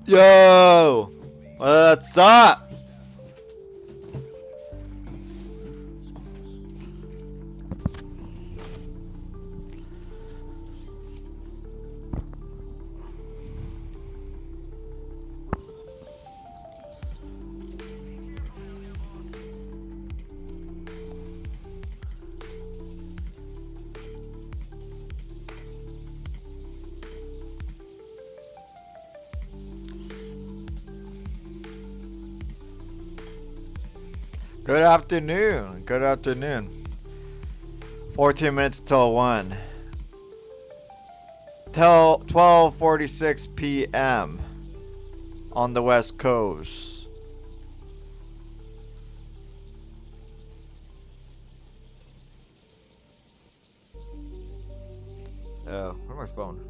Yo! What's up? Good afternoon. Good afternoon. 14 minutes till 1. Till 12:46 p.m. on the West Coast. Oh, where's my phone?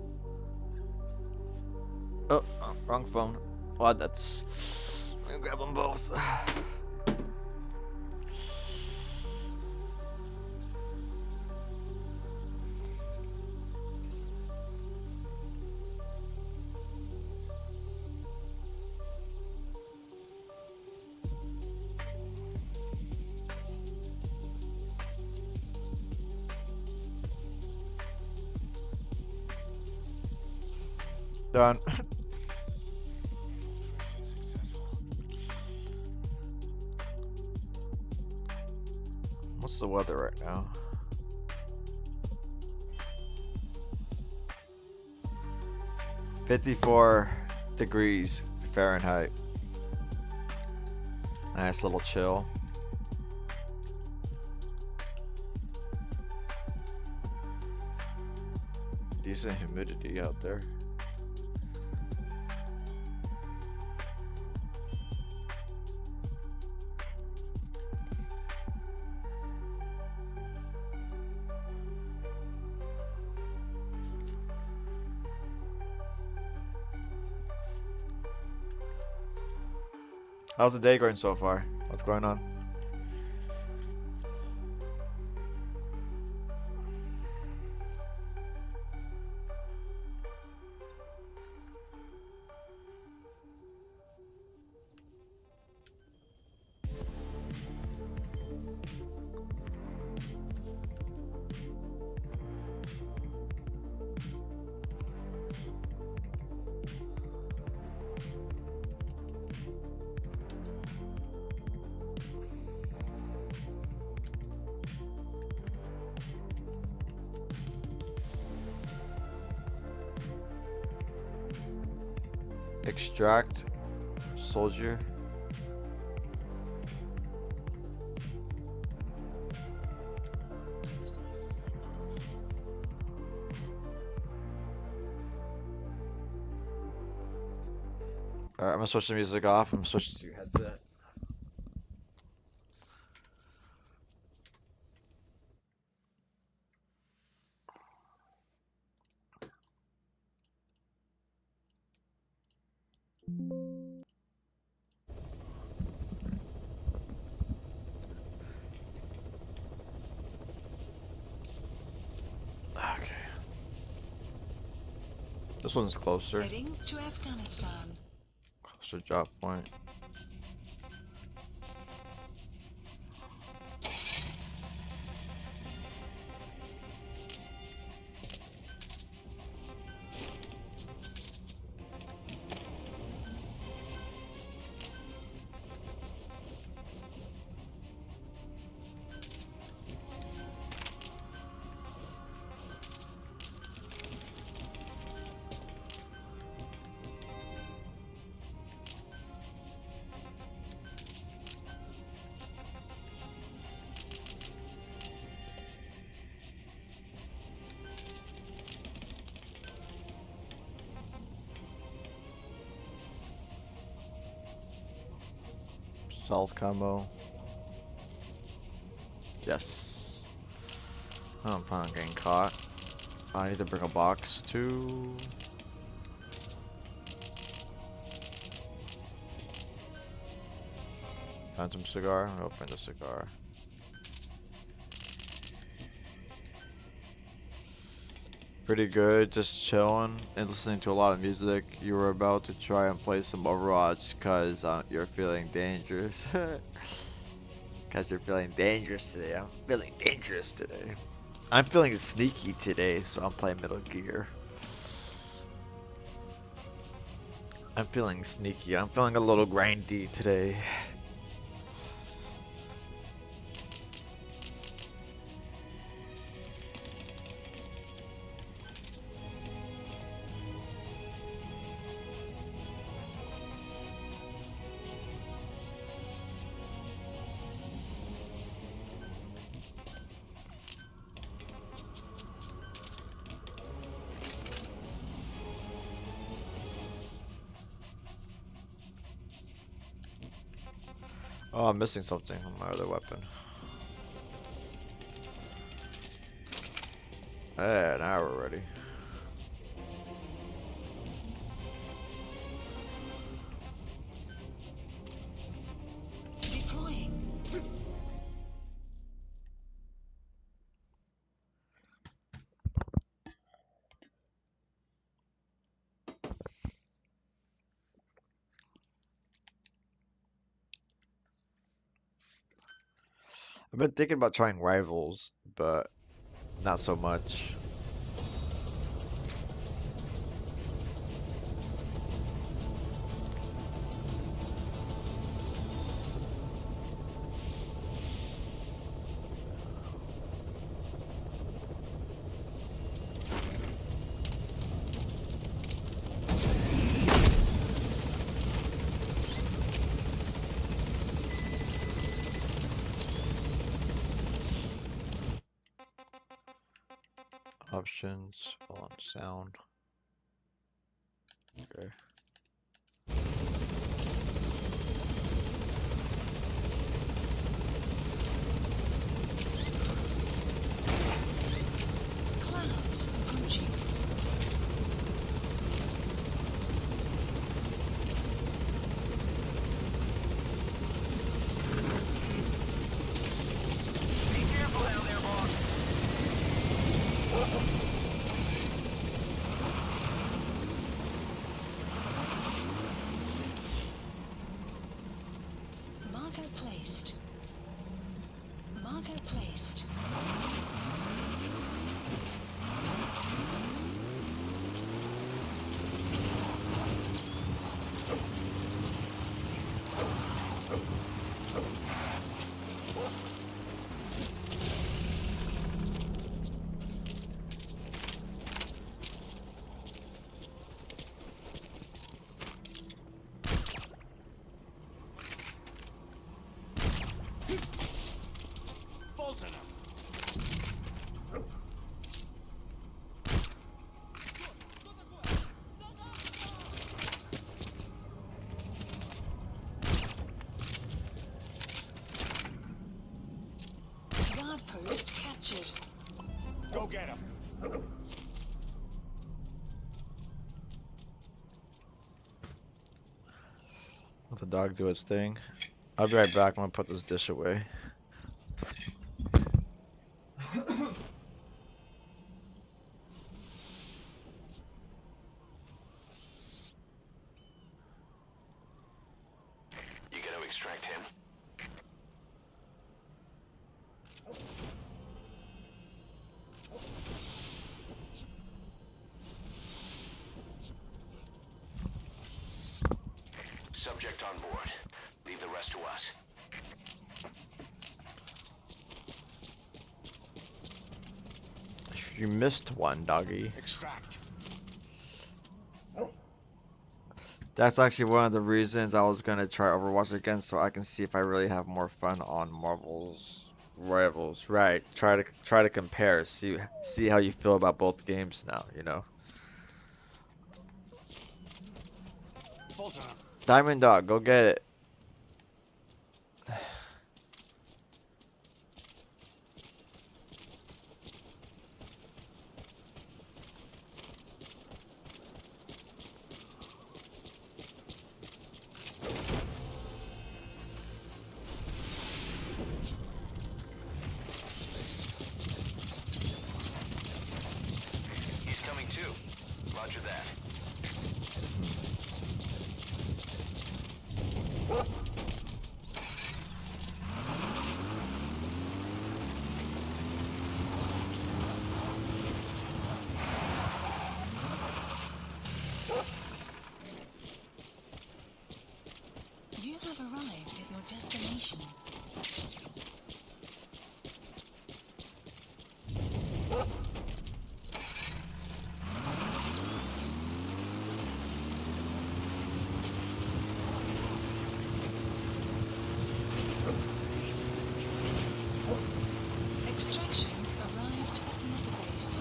Oh, wrong phone. Well, that's... Let me grab them both. Done. What's the weather right now? .54 degrees Fahrenheit. Nice little chill. Decent humidity out there. How's the day going so far? What's going on? Extract soldier. Alright, I'm gonna switch the music off. I'm gonna switch to your headset. Okay. This one's closer. Heading to Afghanistan. Closer drop point. Salt combo. Yes. I don't plan on getting caught. I need to bring a box too. Phantom cigar. I'm gonna open the cigar. Pretty good, just chilling and listening to a lot of music. You were about to try and play some Overwatch because you're feeling dangerous. Because you're feeling dangerous today. I'm feeling dangerous today. I'm feeling sneaky today, so I'm playing Metal Gear. I'm feeling sneaky. I'm feeling a little grindy today. Oh, I'm missing something on my other weapon. An hour already. Deploying. I've been thinking about trying Rivals, but not so much. Options, on sound. Okay. Clouds approaching. Marker placed. Marker placed. Guard post captured. Go get him. Let the dog do its thing. I'll be right back. I'm gonna put this dish away. You gotta extract him. Subject on board. Leave the rest to us. You missed one, doggy. Extract. That's actually one of the reasons I was gonna try Overwatch again, so I can see if I really have more fun on Marvel's Rivals. Right. Try to compare. See how you feel about both games now. You know. Fulton. Diamond Dog, go get it. He's Roger that. You have arrived at your destination. Extraction arrived at Mother Base.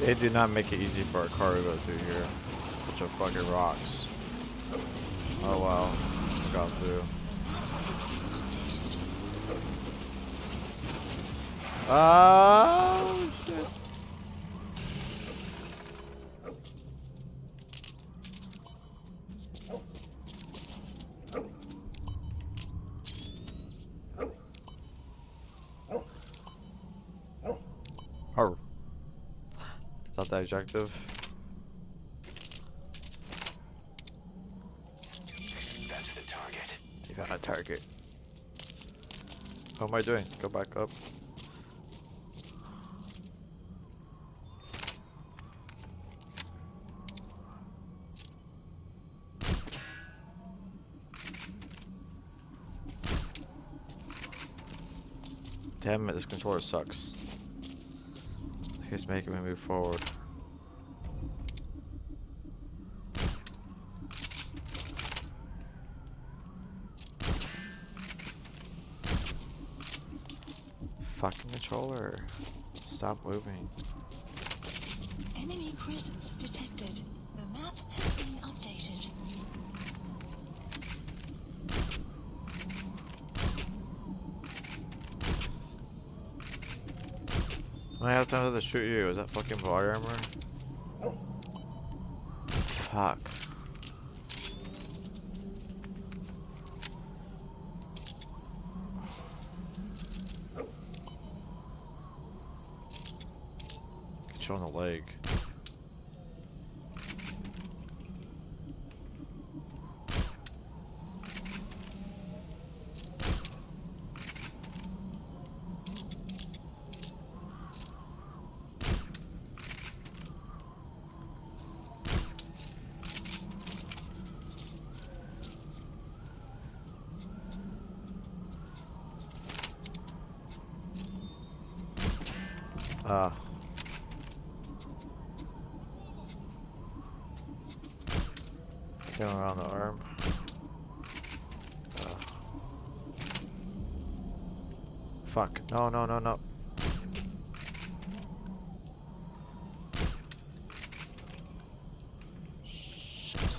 They do not make it easy for a car to go through here. Bunch of fucking rocks. Oh wow, just got through. Oh shit. Oh. Is that the objective? That's the target. You got a target. How am I doing? Go back up. Damn it, this controller sucks. It's making me move forward. Fucking controller. Stop moving. Enemy presence detected. The map has been updated. I have time to shoot you. Is that fucking body armor? Fuck. Get you on the leg. Ah. Going around the arm. Fuck. No, no, no, no. Shit.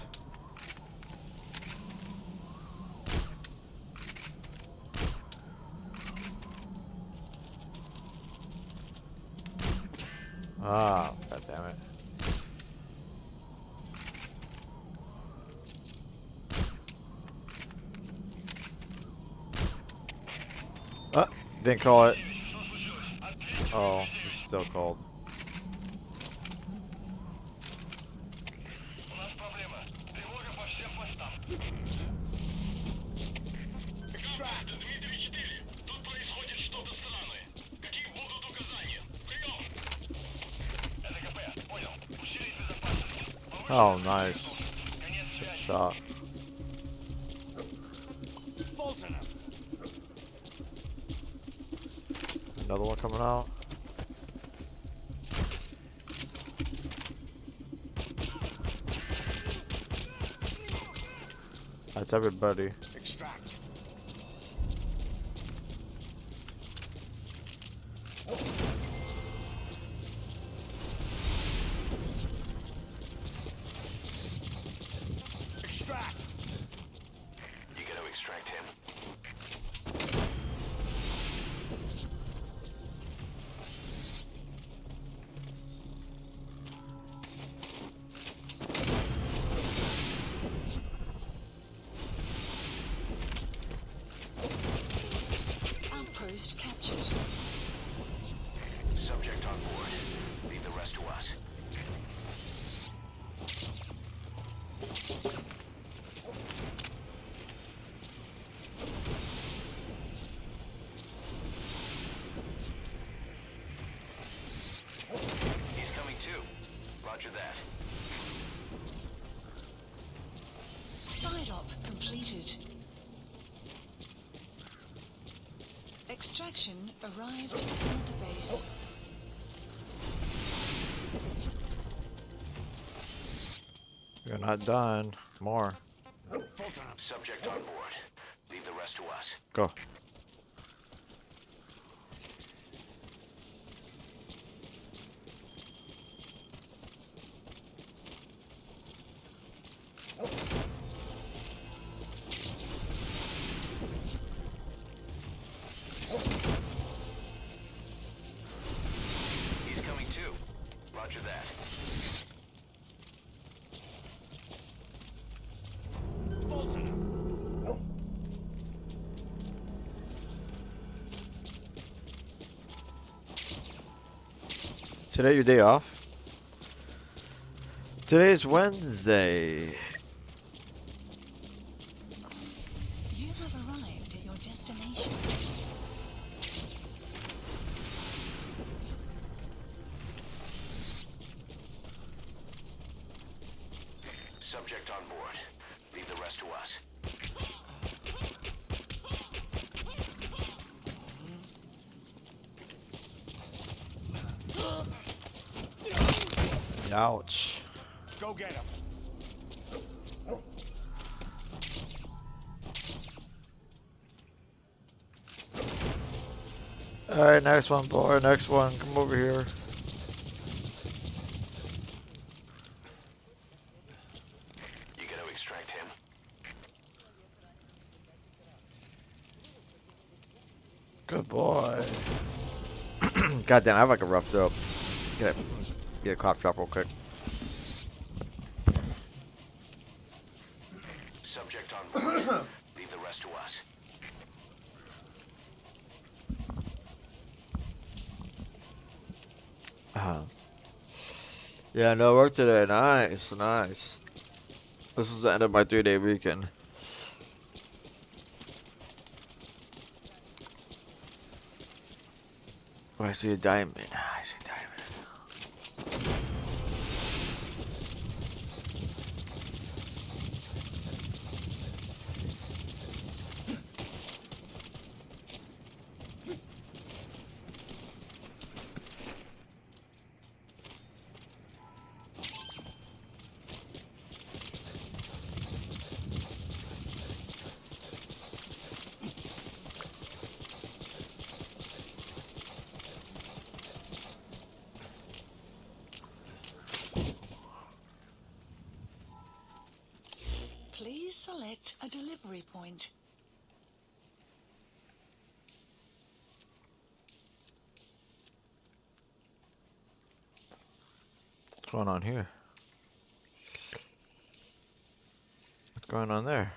Ah, god damn it. Didn't call it. Oh, it's still called. Oh, nice. Good shot. Another one coming out. That's everybody. Extract. Roger that. Side op completed. Extraction arrived at the base. You're not done. More. Subject on board. Leave the rest to us. Go. He's coming too. Roger that. Today your day off? Today's Wednesday. You have arrived at your destination. Subject on board. Leave the rest to us. Ouch. Go get him. Alright, next one, boy. Next one. Come over here. You gotta extract him. Good boy. Goddamn, I have like a rough throat. Get a cough drop real quick. Subject on board. Leave the rest to us. Yeah, no work today. Nice, nice. This is the end of my 3-day weekend. Oh, I see a diamond. I see a diamond. Please select a delivery point. What's going on here? What's going on there?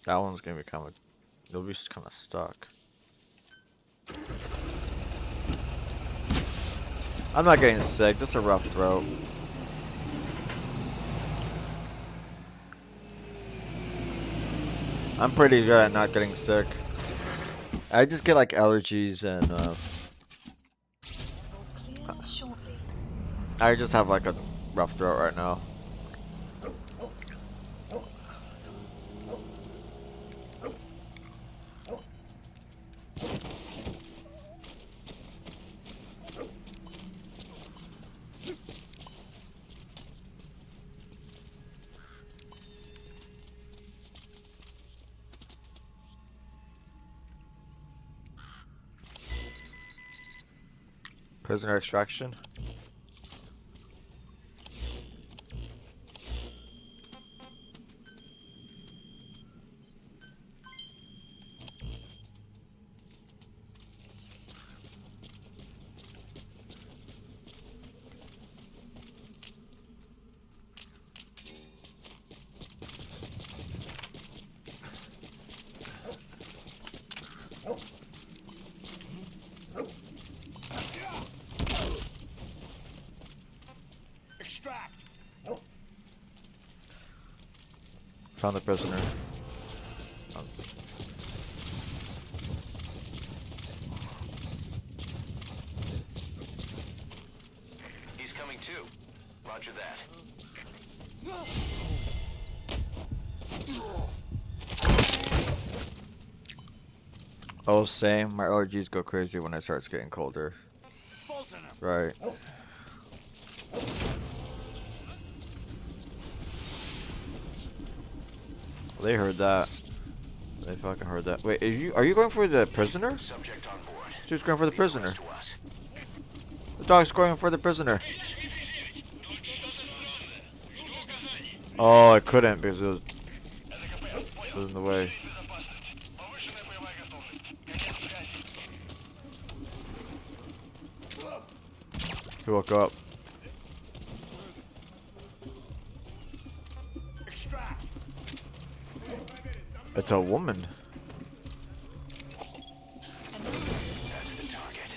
That one's gonna be kind of, it'll be kind of stuck. I'm not getting sick, just a rough throat. I'm pretty good at not getting sick. I just get like allergies and Will clear shortly. I just have like a rough throat right now. Prisoner extraction. Extract. Found the prisoner. too. Roger that. Oh, same. My allergies go crazy when it starts getting colder. Right. They heard that. They fucking heard that. Wait, are you going for the prisoner? Subject on board. She's going for the Leave prisoner. rest to us. The dog's going for the prisoner. Oh, I couldn't because it was in the way. He woke up. It's a woman. That's the target.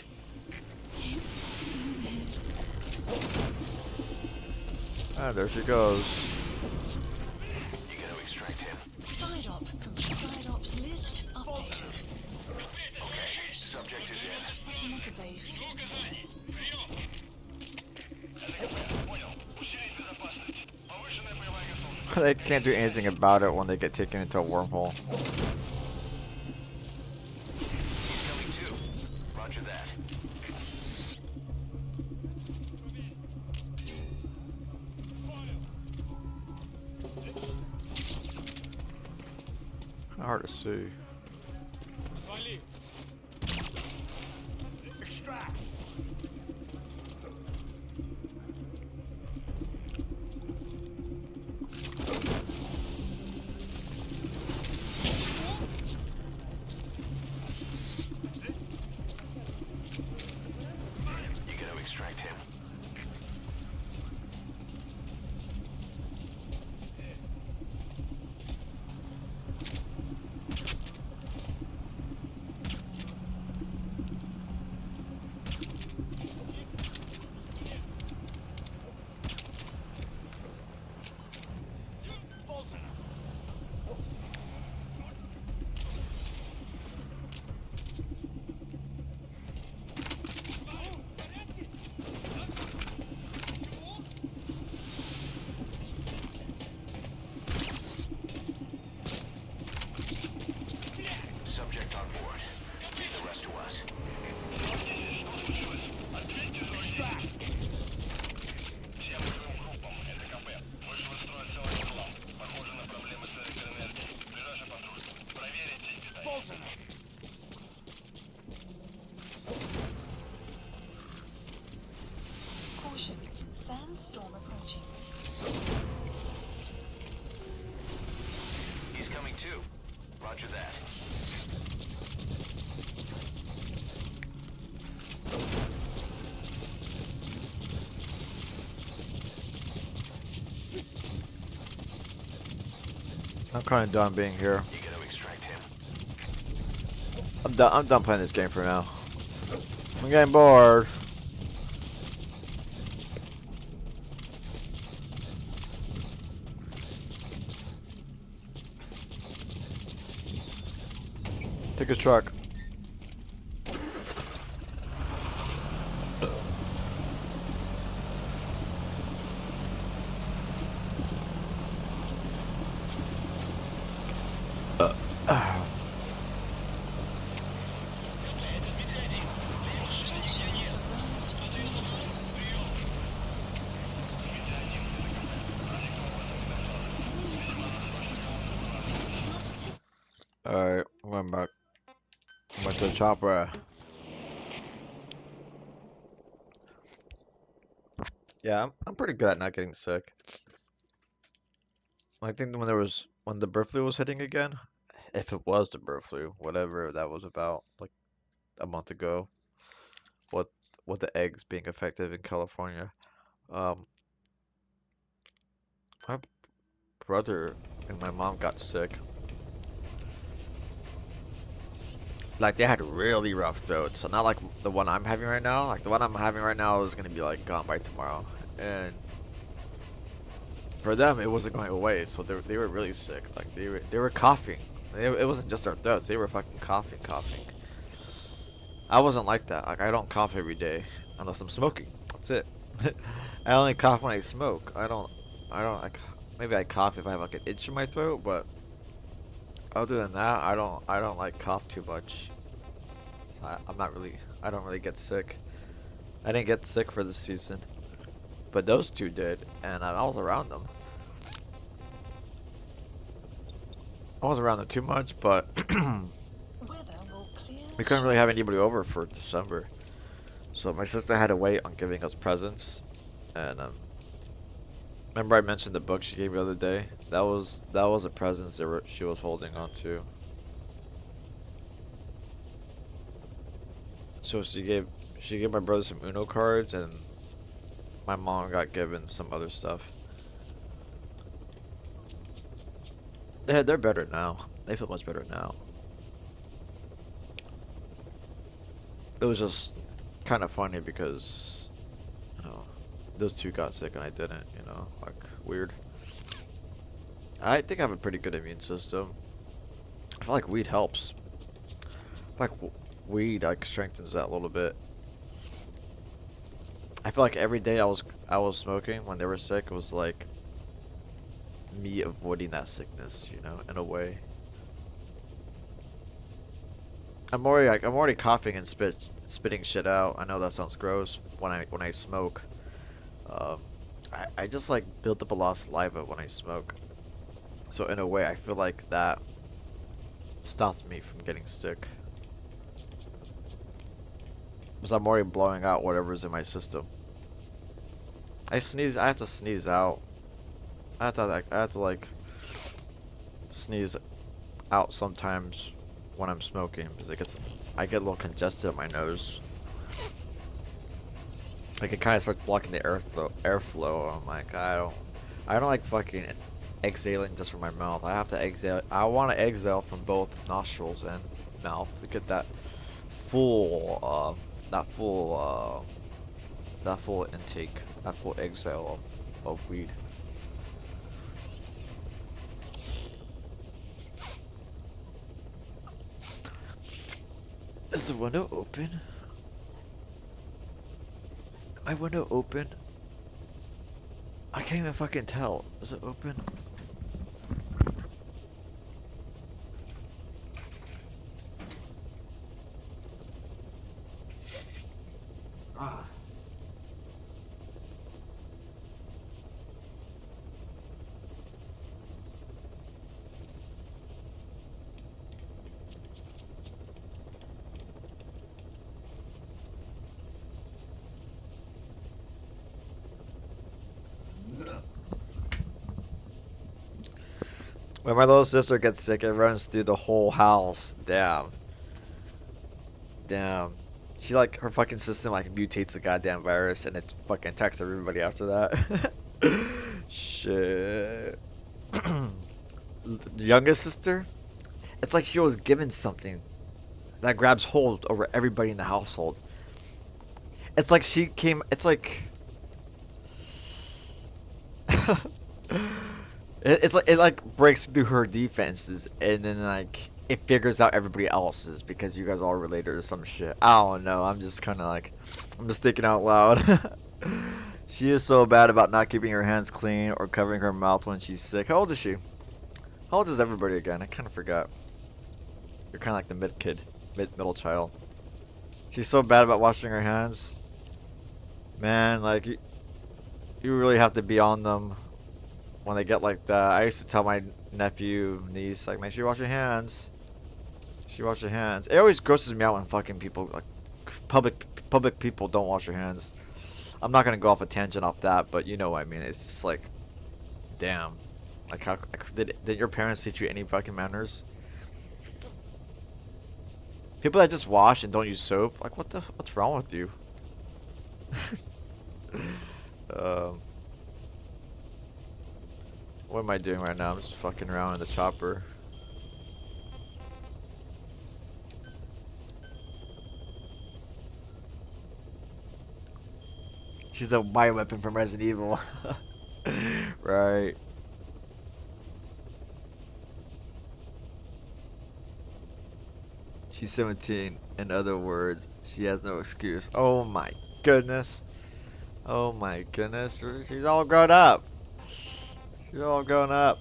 Ah, there she goes. You gotta extract him. Side op. Side ops list updated. Okay, subject is in. Mother base. They can't do anything about it when they get taken into a wormhole. He's coming too. Roger that. Hard to see. Extract. You gotta extract him. Subject on board. Leave the rest to us. Caution. Sandstorm approaching. He's coming too. Roger that. I'm kind of done being here. You gotta extract him. I'm done playing this game for now. I'm getting bored. Take his truck. Alright, I'm going back. I went to the chopper. Yeah, I'm pretty good at not getting sick. I think when the bird flu was hitting again, if it was the bird flu, whatever that was about, like a month ago, with the eggs being effective in California, my brother and my mom got sick. Like they had really rough throats, so not like the one I'm having right now. Like the one I'm having right now is gonna be like gone by tomorrow, and for them it wasn't going away. So they were really sick. Like they were coughing. It wasn't just their throats; they were fucking coughing. I wasn't like that. Like I don't cough every day unless I'm smoking. That's it. I only cough when I smoke. Maybe I cough if I have like an itch in my throat, but other than that, I don't like cough too much. I don't really get sick. I didn't get sick for this season, but those two did, and I was around them. I wasn't around them too much, but we couldn't really have anybody over for December. So my sister had to wait on giving us presents, and remember I mentioned the book she gave me the other day? That was a present that she was holding on to. So she gave my brother some Uno cards, and my mom got given some other stuff. They're better now. They feel much better now. It was just kind of funny because, you know, those two got sick and I didn't, you know, like, weird. I think I have a pretty good immune system. I feel like weed helps. I feel like weed, like, strengthens that a little bit. I feel like every day I was smoking when they were sick, it was like me avoiding that sickness, you know, in a way. I'm already coughing and spitting shit out. I know that sounds gross when I smoke. I just like build up a lot of saliva when I smoke. So in a way, I feel like that stops me from getting sick. Because I'm already blowing out whatever's in my system. I have to sneeze out. I have to like sneeze out sometimes when I'm smoking because I get a little congested in my nose. Like it kind of starts blocking the airflow. I'm like, I don't like fucking exhaling just from my mouth. I have to exhale. I want to exhale from both nostrils and mouth to get that full intake, that full exhale of weed. Is the window open? My window open? I can't even fucking tell. Is it open? Ah. When my little sister gets sick, it runs through the whole house. Damn. Damn. She like, her fucking system like mutates the goddamn virus and it fucking attacks everybody after that. Shit. The youngest sister? It's like she was given something that grabs hold over everybody in the household. It's like she came, it's like... it like breaks through her defenses and then like it figures out everybody else's because you guys all related or some shit. I don't know. I'm just kind of like, I'm just thinking out loud. She is so bad about not keeping her hands clean or covering her mouth when she's sick. How old is she? How old is everybody again? I kind of forgot. You're kind of like the middle child. She's so bad about washing her hands. Man, like you really have to be on them when they get like that. I used to tell my nephew, niece, like, make sure you wash your hands. Make sure you wash your hands. It always grosses me out when fucking people, like, public people don't wash their hands. I'm not gonna go off a tangent off that, but you know what I mean. It's just like, damn. Like, how did your parents teach you any fucking manners? People that just wash and don't use soap, like, what's wrong with you? What am I doing right now? I'm just fucking around in the chopper. She's a bioweapon from Resident Evil. Right. She's 17. In other words, she has no excuse. Oh my goodness. Oh my goodness, she's all grown up. She's all grown up.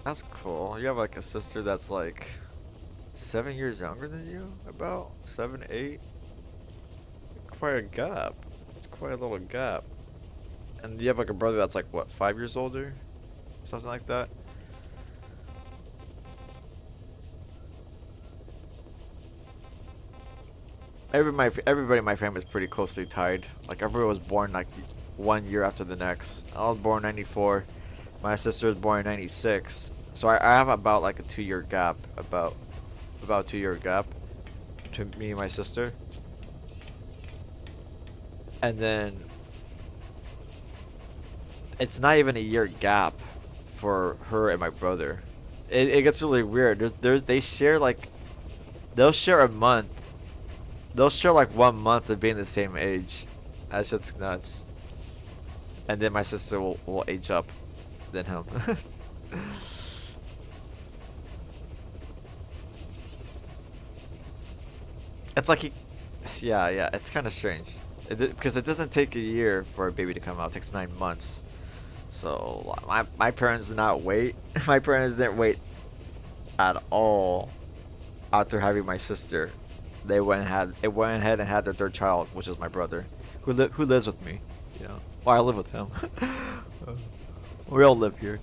That's cool. You have like a sister that's like 7 years younger than you? About 7, 8? Quite a gap. It's quite a little gap. And you have like a brother that's like what, 5 years older? Something like that. Everybody in my family is pretty closely tied. Like everyone was born like 1 year after the next. I was born 94. My sister was born in 96. So I have about like a 2 year gap. About 2 year gap between me and my sister. And then it's not even a year gap for her and my brother. It gets really weird. They share like, they'll share a month. They'll share like 1 month of being the same age. That's just nuts. And then my sister will age up than him. It's like yeah, it's kind of strange. Because it doesn't take a year for a baby to come out. It takes 9 months. So my parents did not wait. My parents didn't wait at all after having my sister. They went ahead and had their third child, which is my brother, who lives with me. You know, well, I live with him. We all live here.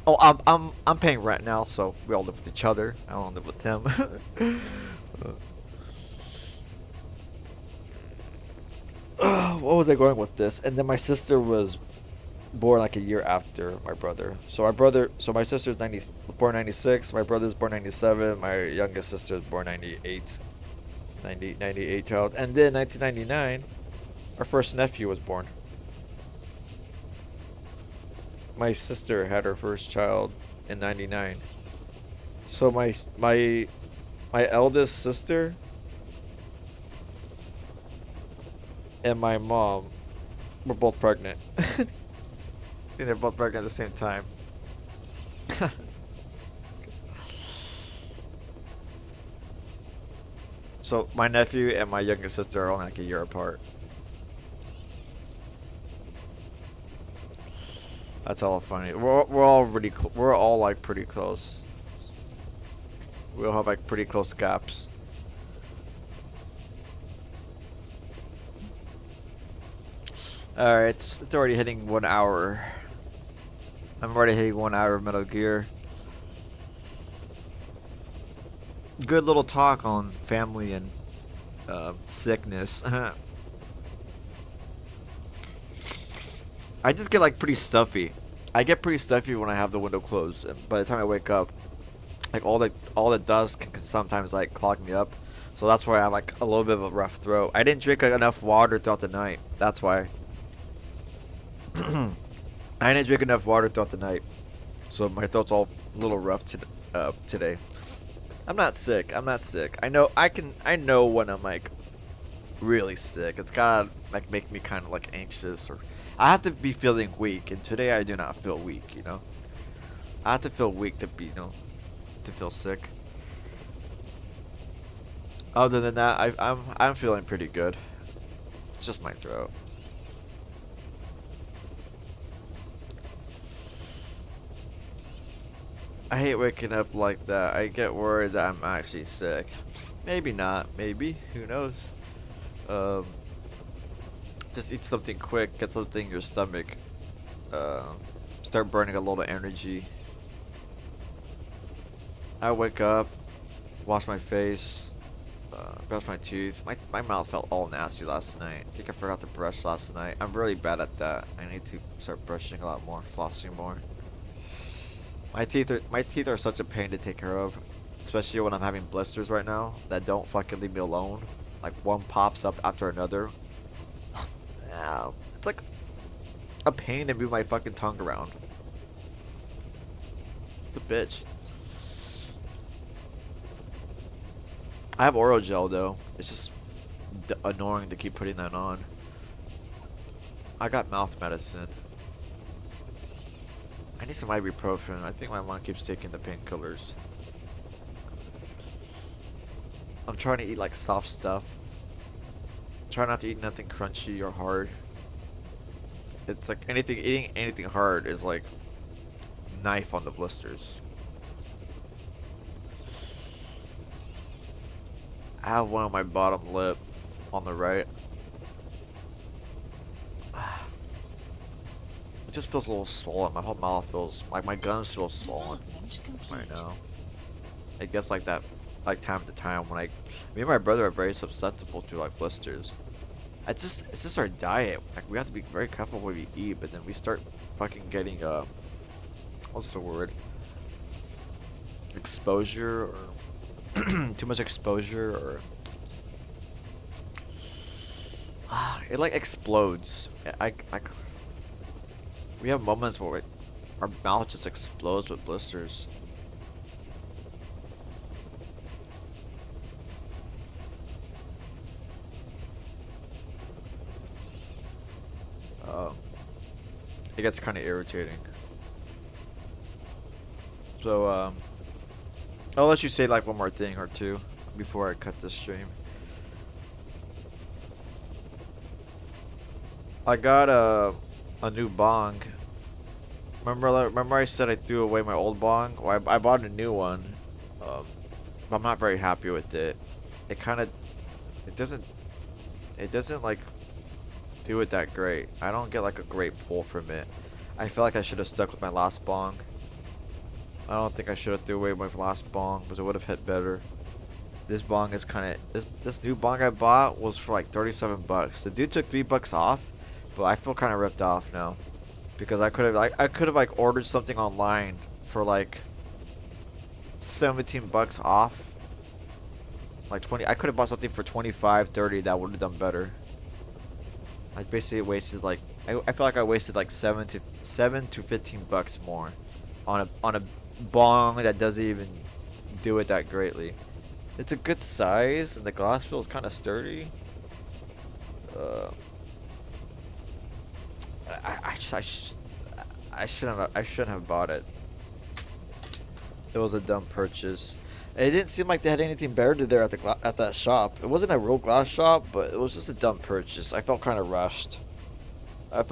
Oh, I'm paying rent now, so we all live with each other. I don't live with him. What was I going with this? And then my sister was born like a year after my brother. So my sister's born 96, my brother's born 97, my youngest sister's born 98. 98 child. And then 1999, our first nephew was born. My sister had her first child in 99. So my eldest sister and my mom were both pregnant. I think they're both pregnant at the same time. So my nephew and my youngest sister are only like a year apart. That's all funny. We're all like pretty close. We all have like pretty close gaps. Alright, it's already hitting 1 hour. I'm already hitting 1 hour of Metal Gear. Good little talk on family and sickness. I just get like pretty stuffy. I get pretty stuffy when I have the window closed, and by the time I wake up, like all the dust can sometimes like clog me up. So that's why I have like a little bit of a rough throat. I didn't drink enough water throughout the night. That's why. I didn't drink enough water throughout the night, so my throat's all a little rough today. I'm not sick. I know when I'm like really sick. It's gotta like make me kind of like anxious, or I have to be feeling weak. And today I do not feel weak. You know, I have to feel weak to be, to feel sick. Other than that, I'm feeling pretty good. It's just my throat. I hate waking up like that. I get worried that I'm actually sick. Maybe not. Maybe. Who knows? Just eat something quick. Get something in your stomach. Start burning a little energy. I wake up, wash my face, brush my teeth. My mouth felt all nasty last night. I think I forgot to brush last night. I'm really bad at that. I need to start brushing a lot more, flossing more. My teeth are such a pain to take care of, especially when I'm having blisters right now that don't fucking leave me alone. Like one pops up after another. It's like a pain to move my fucking tongue around. The bitch. I have oral gel though. It's just annoying to keep putting that on. I got mouth medicine. I need some ibuprofen. I think my mom keeps taking the painkillers. I'm trying to eat like soft stuff. Try not to eat nothing crunchy or hard. It's like eating anything hard is like knife on the blisters. I have one on my bottom lip on the right. It just feels a little swollen. My whole mouth feels like my gums feel swollen right now. I guess like that, like time to time when me and my brother are very susceptible to like blisters. It's just our diet. Like we have to be very careful what we eat, but then we start fucking getting what's the word? Exposure or too much exposure or it like explodes. We have moments where our mouth just explodes with blisters. It gets kind of irritating. So I'll let you say like one more thing or two before I cut this stream. I got a new bong. Remember I said I threw away my old bong? Well, I bought a new one. But I'm not very happy with it. It doesn't like do it that great. I don't get like a great pull from it. I feel like I should have stuck with my last bong. I don't think I should have threw away my last bong because it would have hit better. This bong is kind of this new bong I bought was for like 37 bucks. The dude took $3 off, but I feel kind of ripped off now because I could have like ordered something online for like 17 bucks off. Like 20. I could have bought something for 25, 30 that would have done better. I basically wasted like I feel like I wasted like 7 to 15 bucks more on a bong that doesn't even do it that greatly. It's a good size and the glass feels kind of sturdy. I shouldn't have bought it. It was a dumb purchase. It didn't seem like they had anything better to there at that shop. It wasn't a real glass shop, but it was just a dumb purchase. I felt kind of rushed. I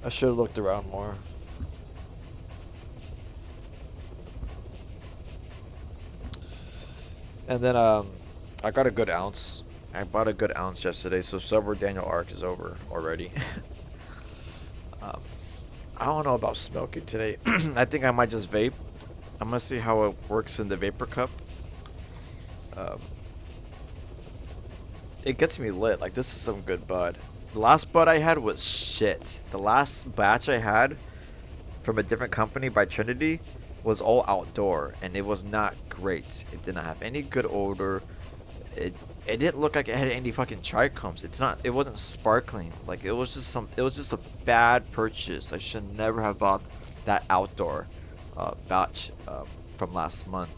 should have looked around more. And then I got a good ounce. I bought a good ounce yesterday, so Silver Daniel Arc is over already. I don't know about smoking today. I think I might just vape. I'm gonna see how it works in the vapor cup. It gets me lit. Like this is some good bud. The last bud I had was shit. The last batch I had from a different company by Trinity was all outdoor, and it was not great. It did not have any good odor. It didn't look like it had any fucking trichomes. It wasn't sparkling. Like it was just a bad purchase. I should never have bought that outdoor batch from last month.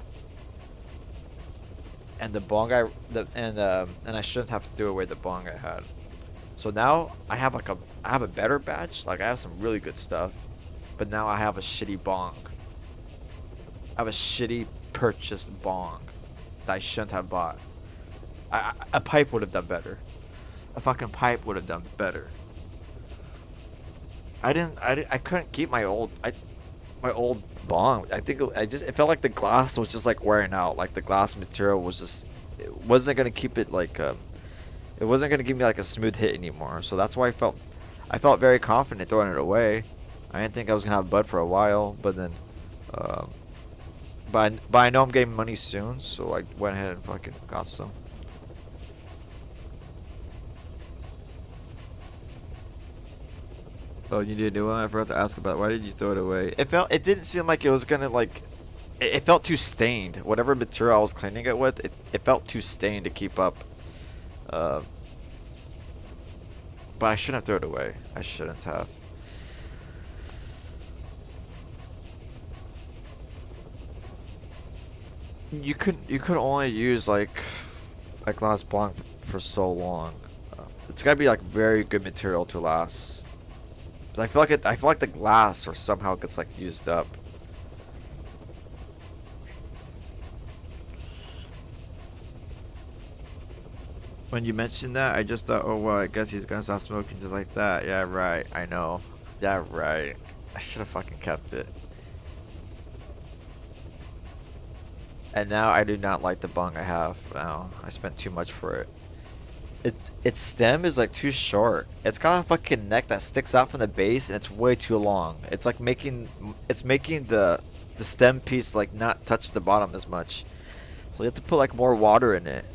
And the bong and I shouldn't have to throw away the bong I had. So now I have a better batch. Like I have some really good stuff, but now I have a shitty bong. I have a shitty purchased bong that I shouldn't have bought. A pipe would have done better. A fucking pipe would have done better. I couldn't keep my old bong. I think it felt like the glass was just like wearing out. Like the glass material was just, it wasn't gonna keep it like it wasn't gonna give me like a smooth hit anymore. So that's why I felt very confident throwing it away. I didn't think I was gonna have bud for a while, but then but I know I'm getting money soon, so I went ahead and fucking got some. Oh, you did a new one? I forgot to ask about it. Why did you throw it away? It didn't seem like it was gonna like, it felt too stained. Whatever material I was cleaning it with, it felt too stained to keep up. But I shouldn't have thrown it away. I shouldn't have. You could only use like glass blanc for so long. It's gotta be like very good material to last. I feel like the glass or somehow gets like used up. When you mentioned that, I just thought, oh well, I guess he's gonna stop smoking just like that. Yeah, right. I know. Yeah, right. I should have fucking kept it. And now I do not like the bong I have now. I spent too much for it. Its stem is like too short. It's got a fucking neck that sticks out from the base, and it's way too long. It's like making the stem piece like not touch the bottom as much. So you have to put like more water in it.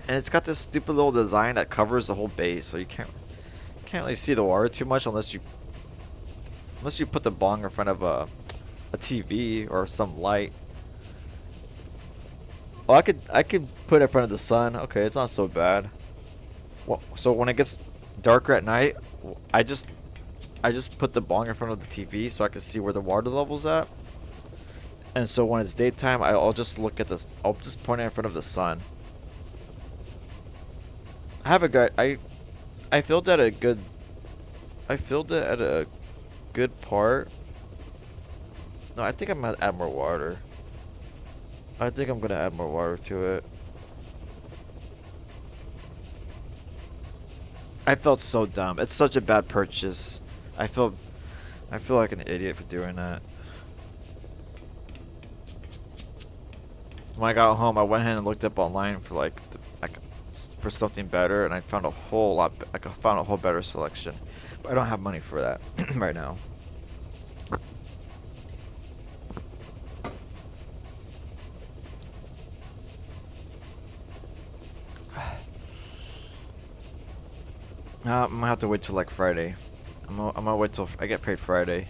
And it's got this stupid little design that covers the whole base, so you can't really see the water too much unless you put the bong in front of a TV or some light. Well, I could put it in front of the sun. Okay, it's not so bad. Well, so when it gets darker at night, I just put the bong in front of the TV so I can see where the water level's at. And so when it's daytime, I'll just look at this. I'll just point it in front of the sun. I have a guy. I filled it at a good. I filled it at a good part. No, I think I'm gonna add more water. I think I'm gonna add more water to it. I felt so dumb. It's such a bad purchase. I feel like an idiot for doing that. When I got home, I went ahead and looked up online for for something better, and I found a whole lot. I found a whole better selection, but I don't have money for that right now. I'm gonna have to wait till like Friday. I'm gonna wait till I get paid Friday.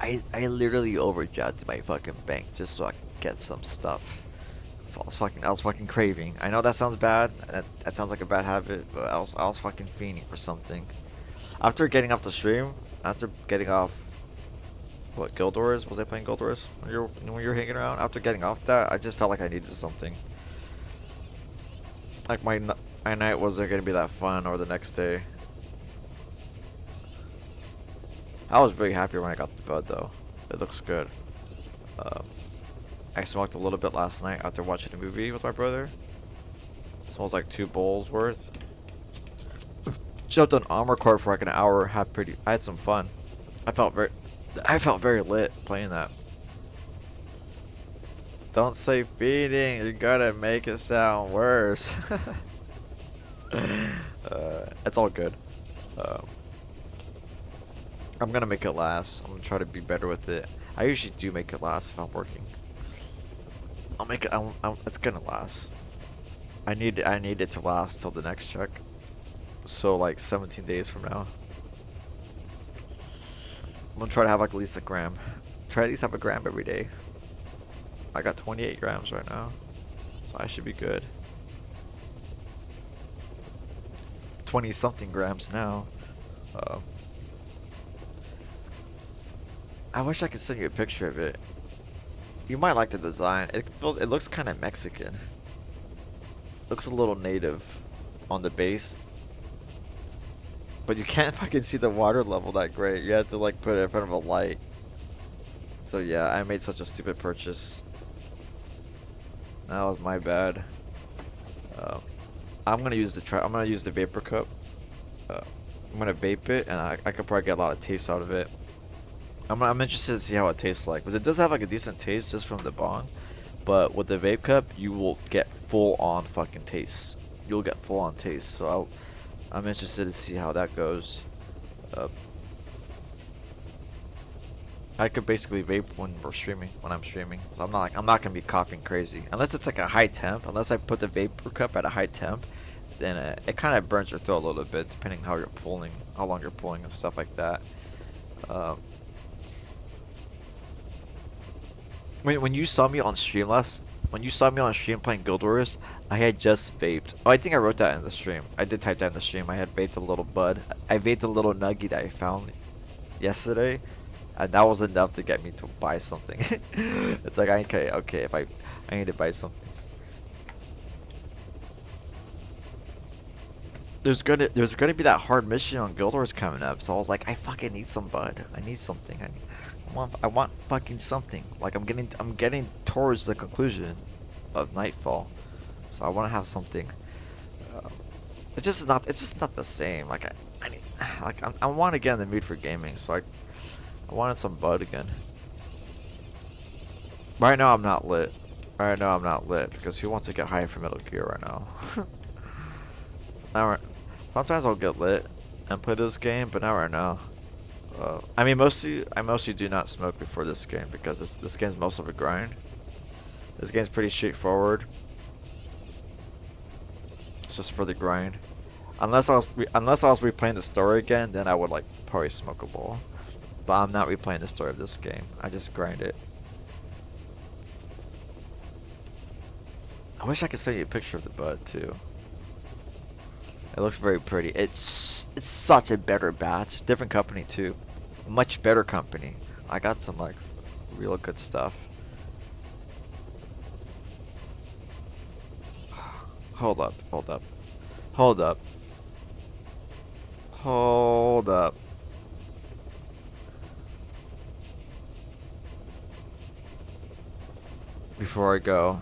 I literally overdrafted my fucking bank just so I could get some stuff. I was fucking craving. I know that sounds bad. That sounds like a bad habit, but I was fucking fiending for something. After getting off the stream, after getting off what, Guild Wars? Was I playing Guild Wars when you were hanging around? After getting off that, I just felt like I needed something. Like my night wasn't gonna be that fun, or the next day. I was very happy when I got to bed though. It looks good. I smoked a little bit last night after watching a movie with my brother. Smoked like 2 bowls worth. Jumped on Armor Core for like an hour. I had some fun. I felt very lit playing that. Don't say feeding. You gotta make it sound worse. It's all good. I'm gonna make it last. I'm gonna try to be better with it. I usually do make it last if I'm working. I'll make it. It's gonna last. I need it to last till the next check. So like 17 days from now. I'm gonna try to have like at least a gram. Try at least have a gram every day. I got 28 grams right now, so I should be good. 20 something grams now. I wish I could send you a picture of it. You might like the design. It looks kind of Mexican. Looks a little native on the base. But you can't fucking see the water level that great. You have to like put it in front of a light. So yeah, I made such a stupid purchase. That was my bad. I'm gonna use the vapor cup. I'm gonna vape it, and I could probably get a lot of taste out of it. I'm interested to see how it tastes like, because it does have like a decent taste just from the bong, but with the vape cup you will get full on fucking taste. You'll get full on taste. So I'm interested to see how that goes. I could basically vape when I'm streaming. So I'm not gonna be coughing crazy unless it's like a high temp. Unless I put the vapor cup at a high temp, then it kind of burns your throat a little bit, depending how you're pulling, how long you're pulling, and stuff like that. When you saw me on stream playing Guild Wars, I had just vaped. Oh, I think I wrote that in the stream. I did type that in the stream. I had vaped a little bud. I vaped a little nuggie that I found yesterday, and that was enough to get me to buy something. It's like, okay, if I need to buy something. There's gonna be that hard mission on Guild Wars coming up, so I was like, I fucking need some bud. I need something. I want fucking something. Like I'm getting towards the conclusion. of nightfall. So I want to have something. Uh, it's just not. It's just not the same. Like I need, like I want to get in the mood for gaming. So I wanted some Bud again. Right now I'm not lit. Right now I'm not lit because who wants to get high for Metal Gear right now? Now, sometimes I'll get lit and play this game, but not right now. I mean, I mostly do not smoke before this game because this game's most of a grind. This game's pretty straightforward. It's just for the grind. Unless I was replaying the story again, then I would like probably smoke a bowl. But I'm not replaying the story of this game. I just grind it. I wish I could send you a picture of the bud too. It looks very pretty. It's such a better batch. Different company too. Much better company. I got some like real good stuff. Hold up, hold up. Hold up. Hold up. Before I go.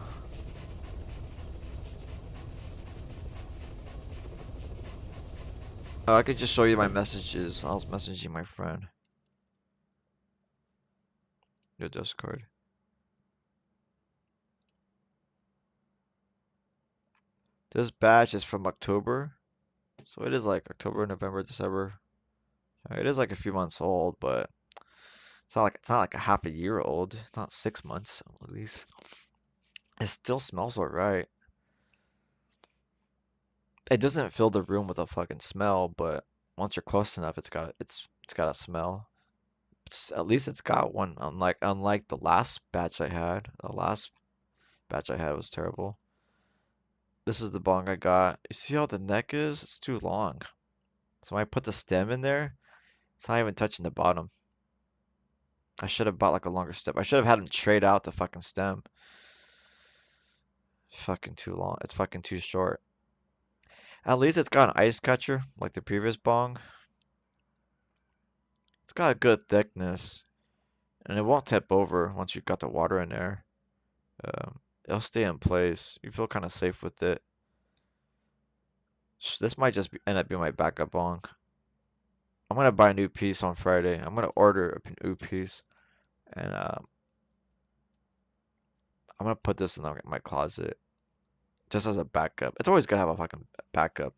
Oh, I could just show you my messages. I was messaging my friend. Your Discord. This batch is from October. So it is like October, November, December. It is like a few months old, but it's not like a half a year old. It's not 6 months at least. It still smells alright. It doesn't fill the room with a fucking smell, but once you're close enough, it's got a smell. At least it's got one. Unlike the last batch I had. The last batch I had was terrible. This is the bong I got. You see how the neck is? It's too long. So when I put the stem in there, it's not even touching the bottom. I should have bought like a longer stem. I should have had him trade out the fucking stem. Fucking too long. It's fucking too short. At least it's got an ice catcher like the previous bong. It's got a good thickness. And it won't tip over once you've got the water in there. It'll stay in place. You feel kind of safe with it. This might just end up being my backup bong. I'm gonna buy a new piece on Friday. I'm gonna order a new piece. And I'm gonna put this in my closet. Just as a backup. It's always gonna have a fucking backup.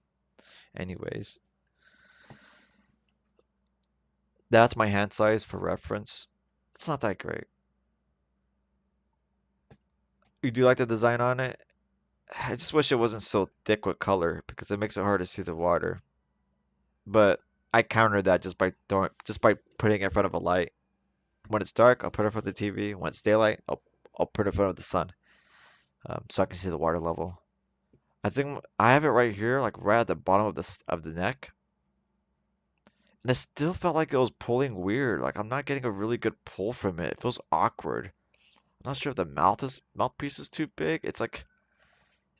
Anyways. That's my hand size for reference. It's not that great. You do like the design on it? I just wish it wasn't so thick with color because it makes it hard to see the water. But I countered that just by putting it in front of a light. When it's dark, I'll put it in front of the TV. When it's daylight, I'll put it in front of the sun, so I can see the water level. I think I have it right here, like right at the bottom of the neck, and it still felt like it was pulling weird. Like I'm not getting a really good pull from it. It feels awkward. I'm not sure if the mouthpiece is too big. It's like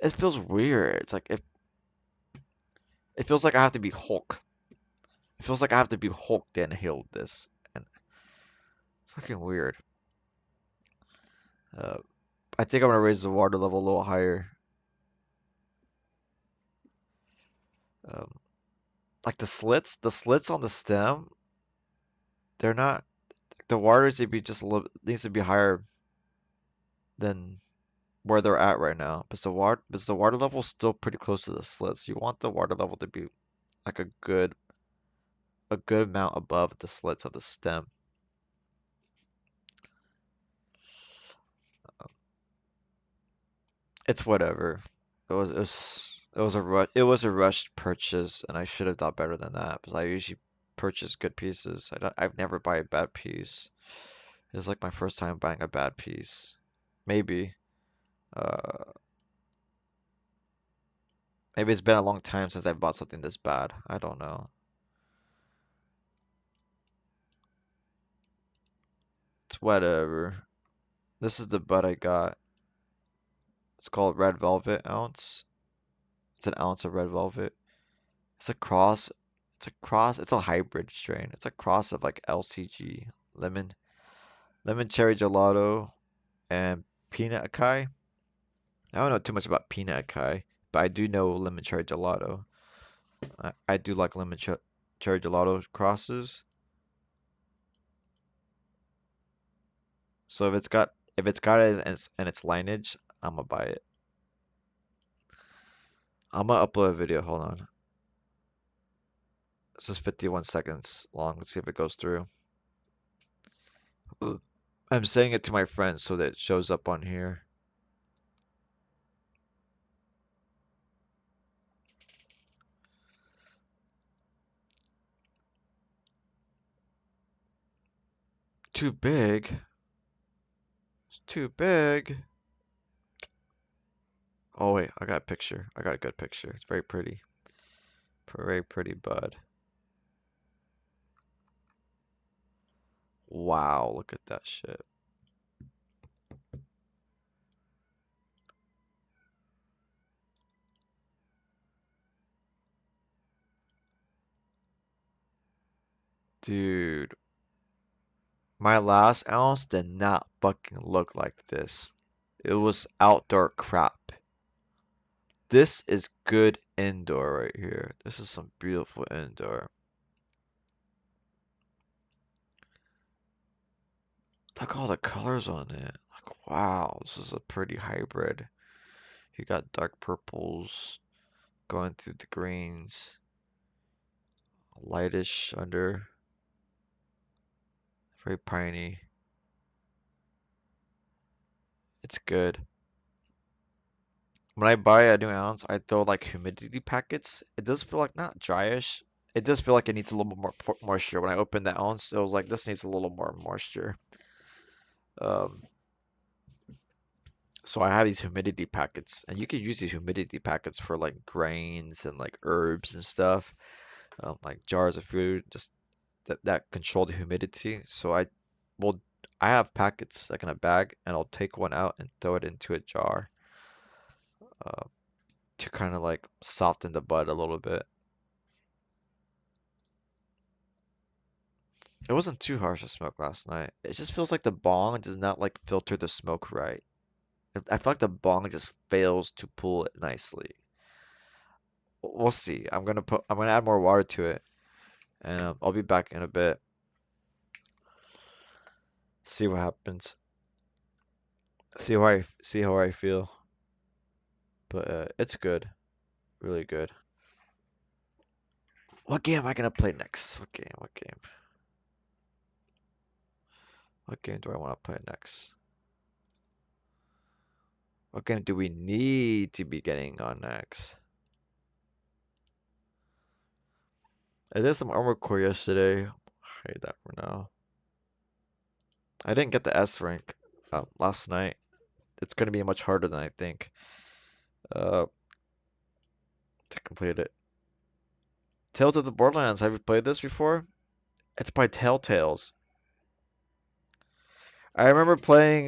it feels weird. It's like it feels like I have to be Hulk. It feels like I have to be Hulk to inhale this, and it's fucking weird. Uh, I think I'm gonna raise the water level a little higher. Um, like the slits on the stem, they're not. The water needs to be just a little, needs to be higher than where they're at right now. But the water level is still pretty close to the slits. You want the water level to be like a good amount above the slits of the stem. It's whatever. It was a rushed purchase, and I should have thought better than that because I usually purchase good pieces. I've never buy a bad piece. It's like my first time buying a bad piece. Maybe. Uh, maybe it's been a long time since I bought something this bad. I don't know. It's whatever. This is the bud I got. It's called Red Velvet Ounce. It's an ounce of red velvet. It's a cross. It's a hybrid strain. It's a cross of like LCG, lemon cherry gelato, and peanut acai. I don't know too much about peanut Kai, but I do know lemon cherry gelato. I do like cherry gelato crosses. So if it's got it and its lineage, I'm gonna buy it. I'm gonna upload a video. Hold on. This is 51 seconds long. Let's see if it goes through. Ugh. I'm saying it to my friends so that it shows up on here. Too big. It's too big. Oh wait, I got a picture. I got a good picture. It's very pretty. Very pretty bud. Wow, look at that shit. Dude, my last ounce did not fucking look like this. It was outdoor crap. This is good indoor right here. This is some beautiful indoor. Look at all the colors on it. Like, wow, this is a pretty hybrid. You got dark purples going through the greens, lightish under, very piney. It's good. When I buy a new ounce, I throw like humidity packets. It does feel like not dryish. It does feel like it needs a little bit more moisture. When I opened the ounce, it was like this needs a little more moisture. Um, so I have these humidity packets, and you can use these humidity packets for like grains and like herbs and stuff, like jars of food, just that control the humidity. So well, I have packets like in a bag, and I'll take one out and throw it into a jar, uh, to kind of like soften the bud a little bit. It wasn't too harsh to smoke last night. It just feels like the bong does not like filter the smoke right. I feel like the bong just fails to pull it nicely. We'll see. I'm gonna add more water to it, and I'll be back in a bit. See what happens. See how I feel. But it's good, really good. What game am I gonna play next? What game? What game? What game do I want to play next? What game do we need to be getting on next? I did some Armored Core yesterday. Hate that for now. I didn't get the S rank last night. It's gonna be much harder than I think uh, to complete it. Tales of the Borderlands. Have you played this before? It's by Telltales. I remember playing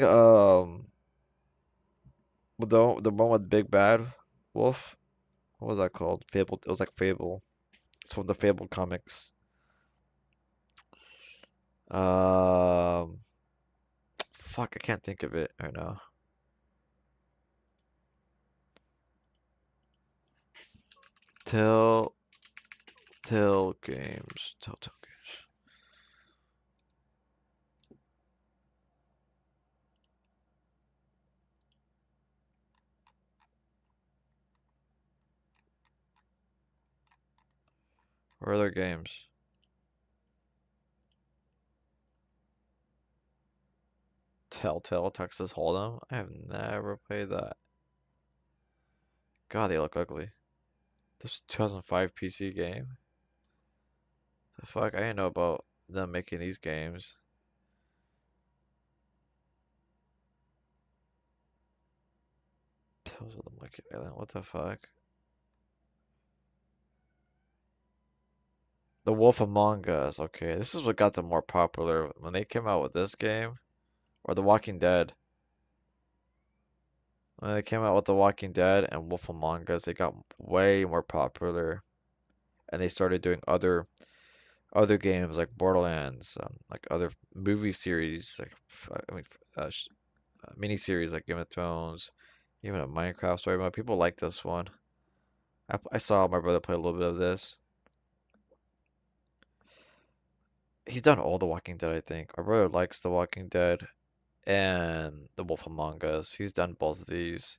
with the one with Big Bad Wolf. What was that called? Fable. It was like Fable. It's from the Fable comics. Um, fuck, I can't think of it right now. Telltale Games. Telltale Games. Or other games. Telltale Texas Hold'em. I have never played that. God, they look ugly. This 2005 PC game. The fuck? I didn't know about them making these games. Tales of the Monkey Island. What the fuck? The Wolf Among Us. Okay, this is what got them more popular when they came out with this game, or The Walking Dead. When they came out with The Walking Dead and Wolf Among Us, they got way more popular, and they started doing other games like Borderlands, like other movie series, like I mean, mini series like Game of Thrones, Even a Minecraft story mode. People like this one. I saw my brother play a little bit of this. He's done all The Walking Dead, I think. Our brother likes The Walking Dead and The Wolf Among Us. He's done both of these.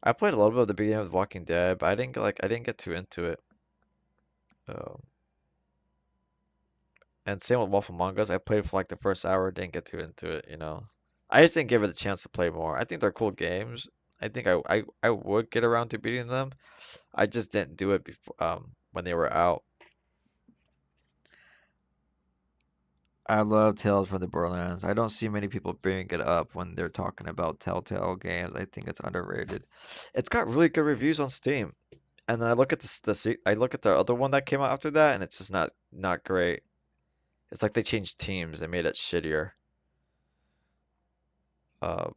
I played a little bit of the beginning of The Walking Dead, but I didn't get too into it. Um, and same with Wolf Among Us. I played for like the first hour, didn't get too into it, you know. I just didn't give it a chance to play more. I think they're cool games. I think I would get around to beating them. I just didn't do it before when they were out. I love Tales from the Borderlands. I don't see many people bring it up when they're talking about Telltale games. I think it's underrated. It's got really good reviews on Steam. And then I look at I look at the other one that came out after that, and it's just not great. It's like they changed teams and made it shittier. Uh,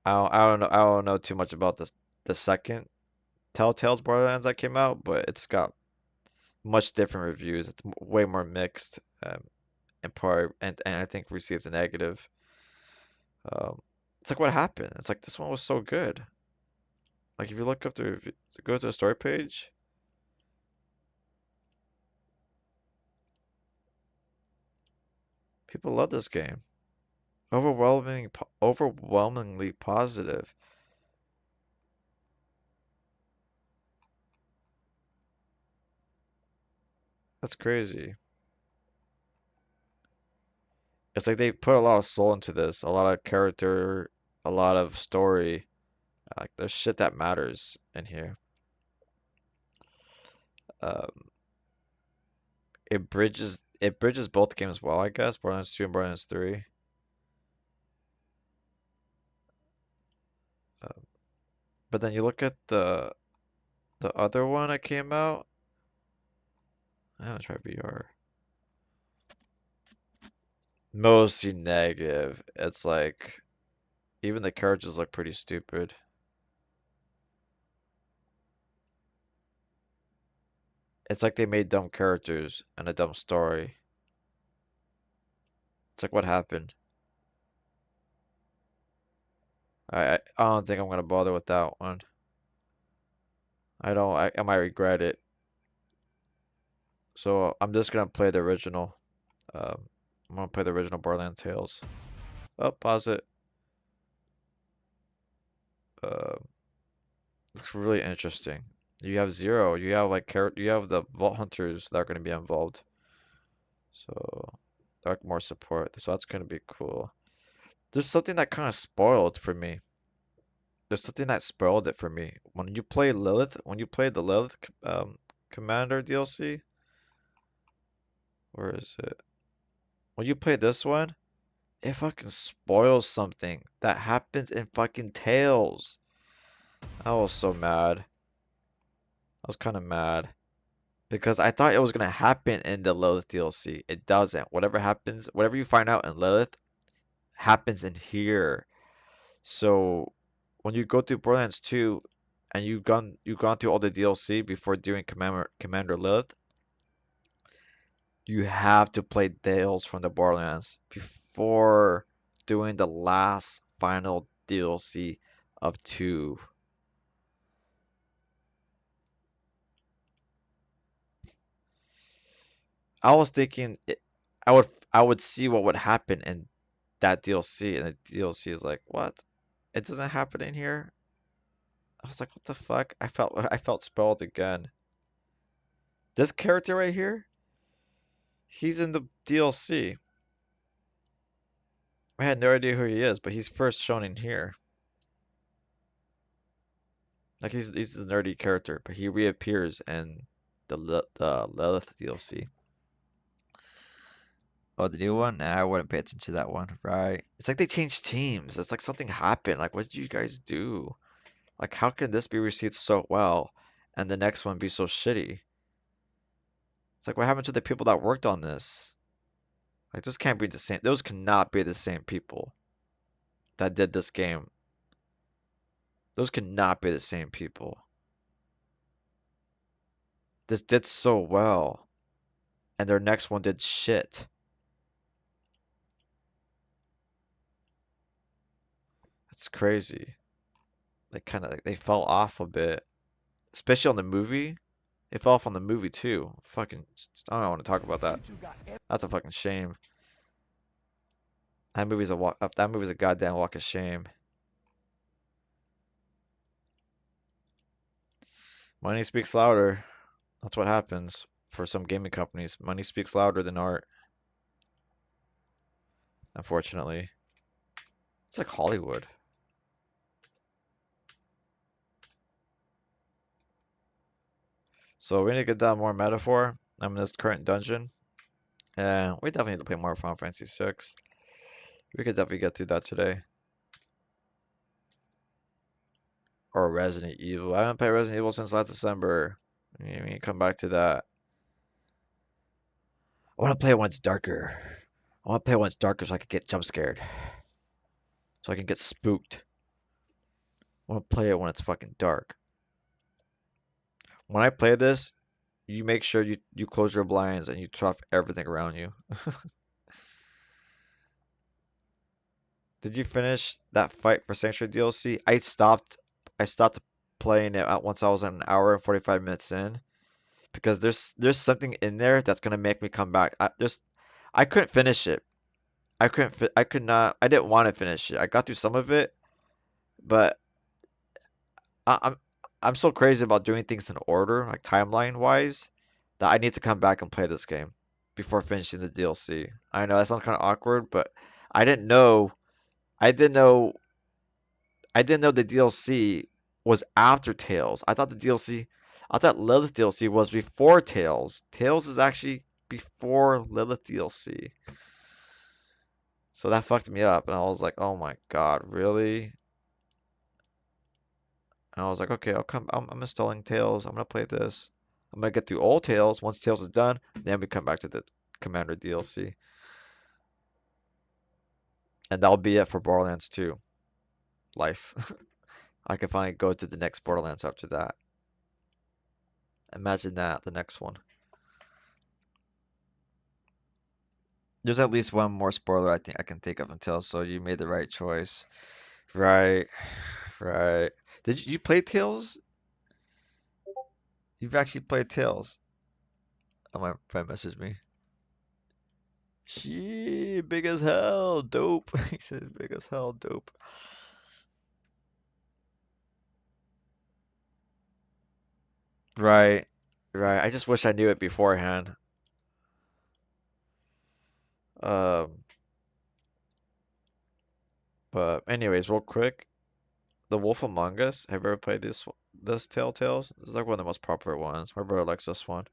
I don't know too much about the second Telltale's Borderlands that came out, but it's got much different reviews. It's way more mixed, and probably and I think received a negative. Um, it's like what happened? It's like this one was so good. Like if you look up go to the story page, people love this game. Overwhelmingly positive. That's crazy. It's like they put a lot of soul into this, a lot of character, a lot of story. Like there's shit that matters in here. Um, it bridges both games well, I guess. Borderlands 2 and Borderlands 3. Um, but then you look at the other one that came out. I'm gonna try VR. Mostly negative. It's like even the characters look pretty stupid. It's like they made dumb characters and a dumb story. It's like what happened? I don't think I'm gonna bother with that one. I don't. I might regret it. So I'm just gonna play the original. Um, I'm gonna play the original Borderlands Tales. Oh, pause it. Uh, looks really interesting. You have Zero. You have like You have the Vault Hunters that are gonna be involved. So like more support. So that's gonna be cool. There's something that kind of spoiled for me. There's something that spoiled it for me. When you play the Lilith Commander DLC, where is it? When you play this one, it fucking spoils something that happens in fucking Tales. I was so mad. I was kind of mad because I thought it was gonna happen in the Lilith DLC. It doesn't. Whatever happens, whatever you find out in Lilith happens in here. So when you go through Borderlands 2 and you've gone through all the DLC before doing Commander Lilith, you have to play Tales from the Borderlands before doing the last final DLC of 2. I was thinking I would see what would happen in that DLC, and the DLC is like, what? It doesn't happen in here? I was like, what the fuck? I felt spoiled again. This character right here, he's in the DLC. I had no idea who he is, but he's first shown in here. Like he's the nerdy character, but he reappears in the Lilith DLC. Oh, the new one? Nah, I wouldn't pay attention to that one. Right. It's like they changed teams. It's like something happened. Like, what did you guys do? Like, how can this be received so well and the next one be so shitty? It's like, what happened to the people that worked on this? Like, those can't be the same. Those cannot be the same people that did this game. Those cannot be the same people. This did so well, and their next one did shit. It's crazy. they fell off a bit, especially on the movie. It fell off on the movie too. Fucking, I don't want to talk about that. That's a fucking shame. That movie's a goddamn walk of shame. Money speaks louder. That's what happens for some gaming companies. Money speaks louder than art. Unfortunately. It's like Hollywood. So we need to get down more metaphor. I'm in this current dungeon. And we definitely need to play more Final Fantasy VI. We could definitely get through that today. Or Resident Evil. I haven't played Resident Evil since last December. We need to come back to that. I want to play it when it's darker. I want to play it when it's darker so I can get jump scared. So I can get spooked. I want to play it when it's fucking dark. When I play this, you make sure you close your blinds and you turn off everything around you. Did you finish that fight for Sanctuary DLC? I stopped playing it at once I was an hour and 45 minutes in because there's something in there that's gonna make me come back. I couldn't finish it. I could not. I didn't want to finish it. I got through some of it, but I, I'm I'm so crazy about doing things in order, like timeline wise, that I need to come back and play this game before finishing the DLC. I know that sounds kind of awkward, but I didn't know. I didn't know. I didn't know the DLC was after Tales. I thought the DLC. I thought Lilith DLC was before Tales. Tales is actually before Lilith DLC. So that fucked me up, and I was like, "Oh my God, really?" And I was like, "Okay, I'm installing Tales. I'm gonna play this. I'm gonna get through all Tales. Once Tales is done, then we come back to the Commander DLC, and that'll be it for Borderlands 2 life. I can finally go to the next Borderlands after that. Imagine that, the next one. There's at least one more spoiler I think I can think of until, so you made the right choice. Right, right. Did you play Tales? You've actually played Tales. Oh, my friend messaged me. She big as hell, dope. He said big as hell, dope. Right, right. I just wish I knew it beforehand. Um, but anyways, real quick, The Wolf Among Us. Have you ever played this Telltales? It's like one of the most popular ones. My brother likes this one.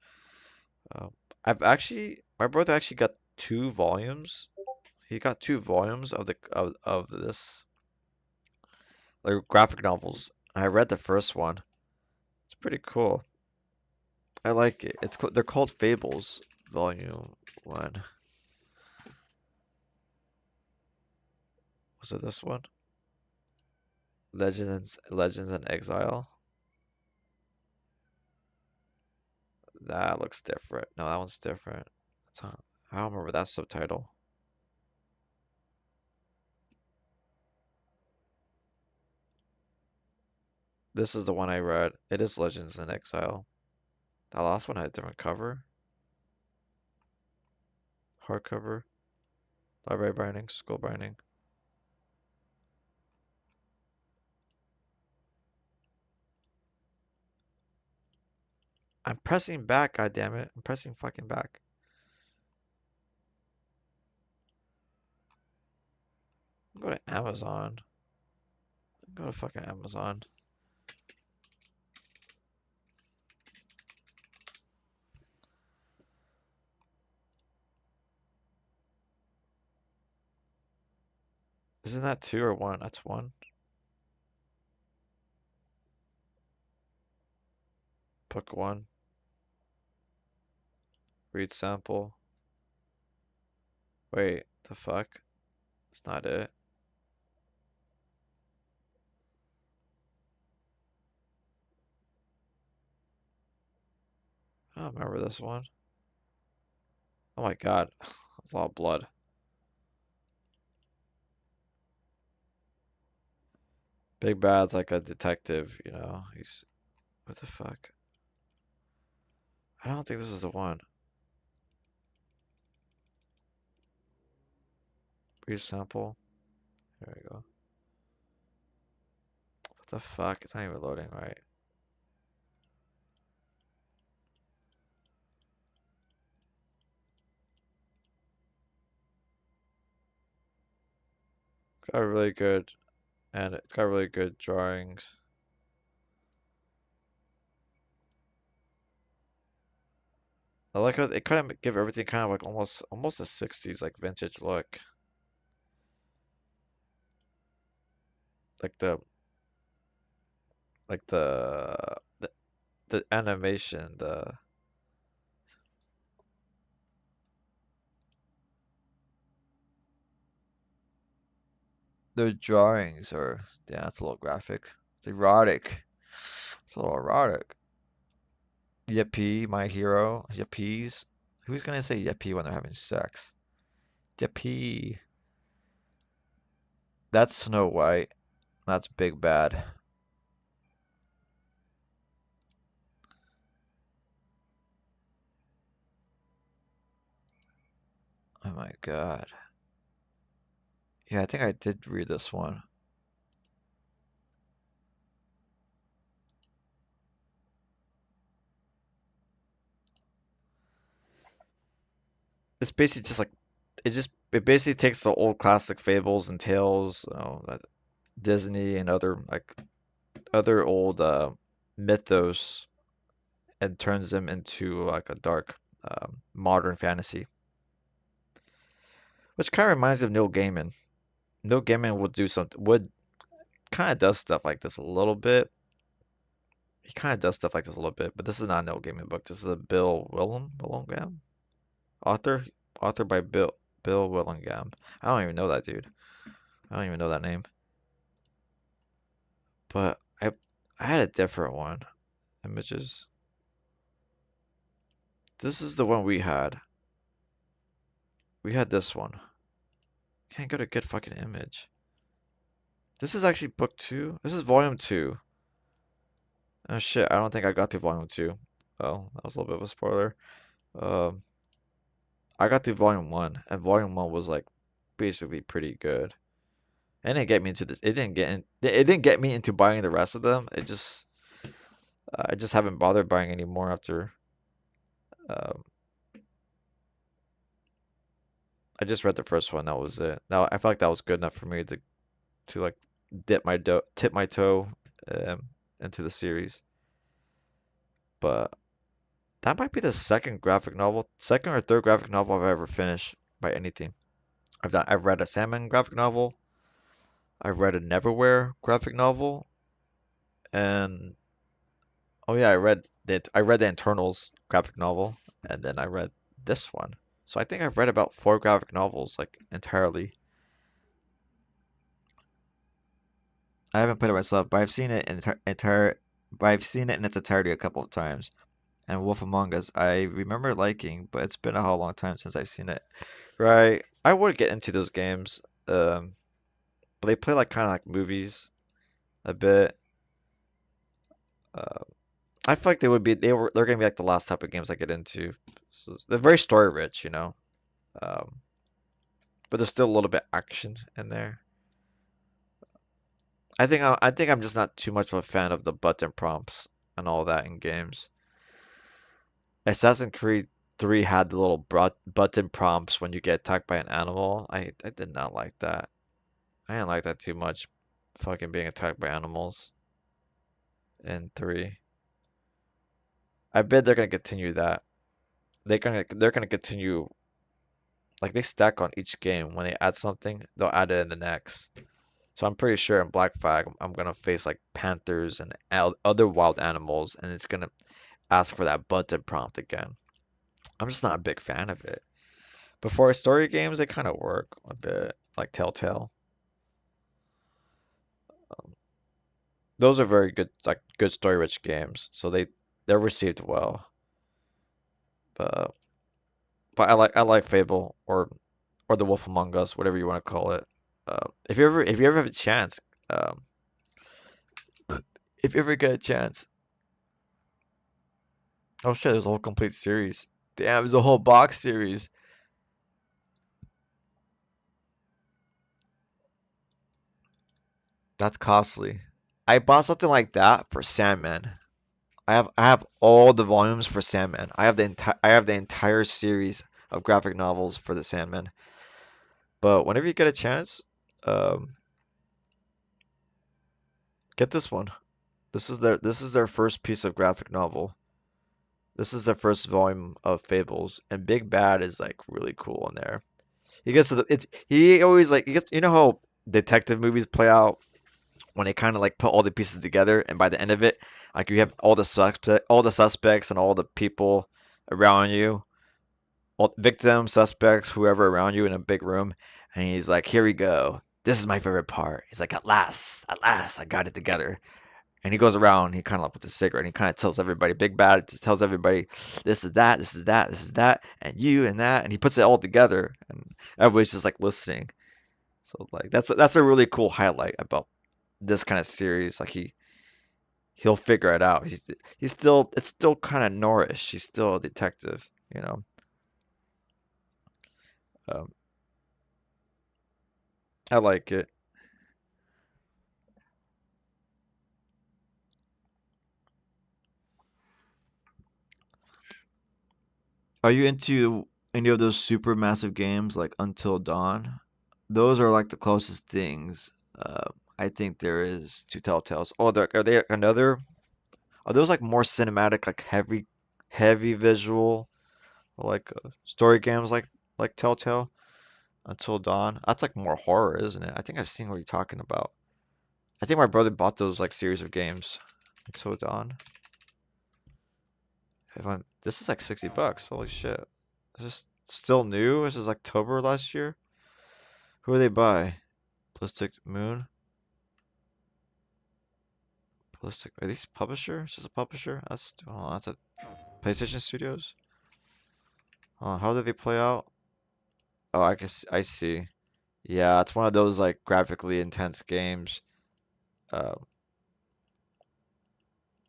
Um, my brother actually got 2 volumes. He got 2 volumes of this like graphic novels. I read the first one. It's pretty cool. I like it. They're called Fables, Volume 1. Was it this one? Legends in Exile. That looks different. No, that one's different. I don't remember that subtitle. This is the one I read. It is Legends in Exile. That last one had a different cover. Hardcover. Library binding. School binding. I'm pressing back, goddammit. I'm pressing fucking back. Go to Amazon. Go to fucking Amazon. Isn't that 2 or 1? That's 1. Book 1. Read sample. Wait, the fuck? That's not it. I don't remember this one. Oh my god. That's a lot of blood. Big Bad's like a detective, you know. He's what the fuck? I don't think this is the one. Resample. There we go. What the fuck? It's not even loading right. It's got really good, and it's got really good drawings. I like how they kind of give everything kind of like almost a 60s like vintage look. Like the like the animation, the drawings are, yeah, it's a little graphic. It's erotic. It's a little erotic. Yippee, my hero. Yippies. Who's gonna say yippee when they're having sex? Yippee. That's Snow White. That's Big Bad. Oh my god. Yeah, I think I did read this one. It's basically just like it basically takes the old classic fables and tales, you know, that Disney and other old mythos and turns them into like a dark modern fantasy, which kind of reminds me of Neil Gaiman. Neil Gaiman would kind of does stuff like this a little bit. He kind of does stuff like this a little bit, but this is not a Neil Gaiman book. This is a Bill Willingham author, author by Bill Willingham. I don't even know that dude. I don't even know that name. But I had a different one. Images. This is the one we had. We had this one. Can't go to get fucking image. This is actually book 2. This is volume 2. Oh shit, I don't think I got through volume 2. Oh, that was a little bit of a spoiler. Um, I got through volume 1, and volume 1 was like basically pretty good. It didn't get me into this. It didn't get me into buying the rest of them. I just haven't bothered buying anymore after. Um, I just read the first one. That was it. Now I felt like that was good enough for me to like tip my toe into the series. But that might be the second or third graphic novel I've ever finished by anything. I've read a Salmon graphic novel. I've read a Neverwhere graphic novel, and oh yeah, I read the Internals graphic novel, and then I read this one. So I think I've read about 4 graphic novels like entirely. I haven't played it myself, but I've seen it but I've seen it in its entirety a couple of times. And Wolf Among Us, I remember liking, but it's been a whole long time since I've seen it. Right, I would get into those games, but they play like kind of like movies a bit. Uh, I feel like they're gonna be like the last type of games I get into. So they're very story rich, you know. Um, but there's still a little bit action in there. I think I'm just not too much of a fan of the button prompts and all that in games. Assassin's Creed 3 had the little button prompts when you get attacked by an animal. I did not like that. I didn't like that too much. Fucking being attacked by animals in 3. I bet they're gonna continue that. They're gonna continue, like they stack on each game. When they add something, they'll add it in the next. So I'm pretty sure in Black Flag I'm gonna face like panthers and other wild animals, and it's gonna ask for that button prompt again. I'm just not a big fan of it. But for story games, they kind of work a bit, like Telltale. Um, those are very good, like good story-rich games, so they're received well. But I like Fable or The Wolf Among Us, whatever you want to call it. If you ever have a chance, um, If you ever get a chance. Oh shit, there's a whole complete series. Damn, there's a whole box series. That's costly. I bought something like that for Sandman. I have all the volumes for Sandman. I have the entire series of graphic novels for the Sandman. But whenever you get a chance, um, get this one. This is their first piece of graphic novel. This is their first volume of Fables, and Big Bad is like really cool in there. He gets to the it's he always like he gets you know how detective movies play out when they kind of like put all the pieces together, and by the end of it, like you have all the suspects and all the people around you, all victims, suspects, whoever around you in a big room, and he's like, "Here we go. This is my favorite part." He's like, at last, I got it together." And he goes around, he kind of like with a cigarette, and he kind of tells everybody, Big Bad tells everybody, this is that, this is that, this is that, and you and that, and he puts it all together, and everybody's just like listening. So like that's a really cool highlight about this kind of series. Like he'll figure it out. He's still it's still kind of Norrish. He's still a detective, you know. Um, I like it. Are you into any of those super massive games like Until Dawn? Those are like the closest things I think there is to Telltales. Oh, are they another? Are those like more cinematic, like heavy visual, like story games like Telltale? Until Dawn. That's like more horror, isn't it? I think I've seen what you're talking about. I think my brother bought those like series of games. Until Dawn. This is like $60. Holy shit. Is this still new? This is October last year. Who are they by? Ballistic Moon? Ballistic. Are these publisher? Is this a publisher? That's a PlayStation Studios. How did they play out? Oh, I guess I see. Yeah, it's one of those like graphically intense games. Uh,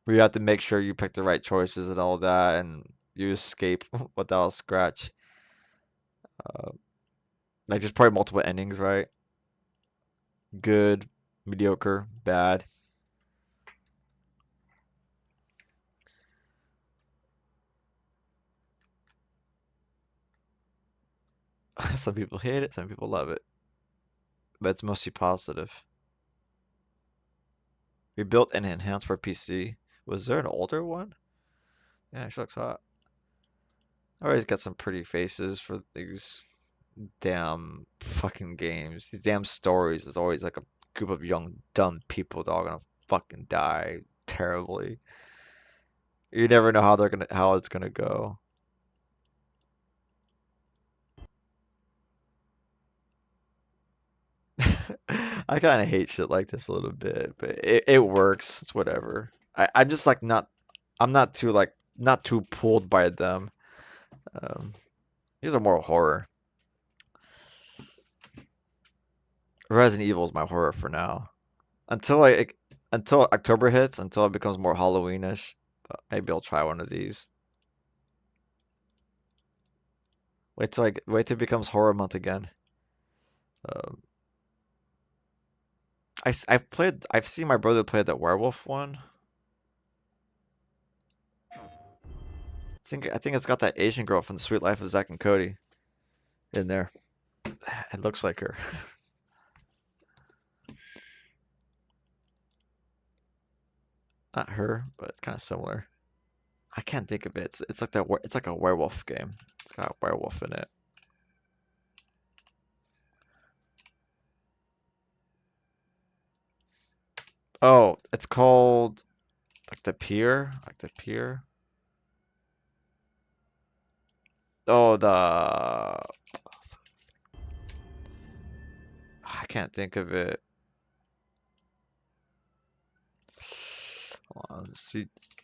where you have to make sure you pick the right choices and all that, and you escape without a scratch. Uh, like there's probably multiple endings, right? Good, mediocre, bad. Some people hate it, some people love it, but it's mostly positive. We built and enhanced for PC. Was there an older one? Yeah, she looks hot. I always got some pretty faces for these damn fucking games. These damn stories. It's always like a group of young dumb people that are gonna fucking die terribly. You never know how it's gonna go. I kind of hate shit like this a little bit, but it works. It's whatever. I'm just like I'm not too pulled by them. Um, these are more horror. Resident Evil is my horror for now. Until until October hits, until it becomes more Halloweenish, maybe I'll try one of these. Wait till it becomes horror month again. Um, I've seen my brother play that werewolf one. I think it's got that Asian girl from The Sweet Life of Zack and Cody in there. It looks like her. Not her, but kind of similar. I can't think of it. It's like it's like a werewolf game. It's got a werewolf in it. Oh, it's called like the Pier, like the Pier. Oh, I can't think of it. Hold on,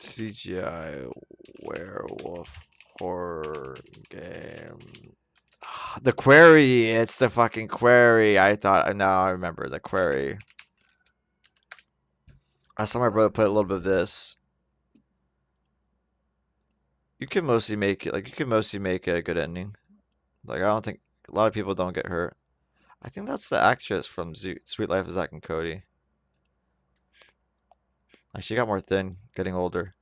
CGI werewolf horror game. The Quarry. It's the fucking Quarry. I thought. Now I remember the Quarry. I saw my brother play a little bit of this. You can mostly make it, like, you can mostly make a good ending. Like, I don't think, a lot of people don't get hurt. I think that's the actress from Sweet Life of Zack and Cody. Like, she got more thin, getting older.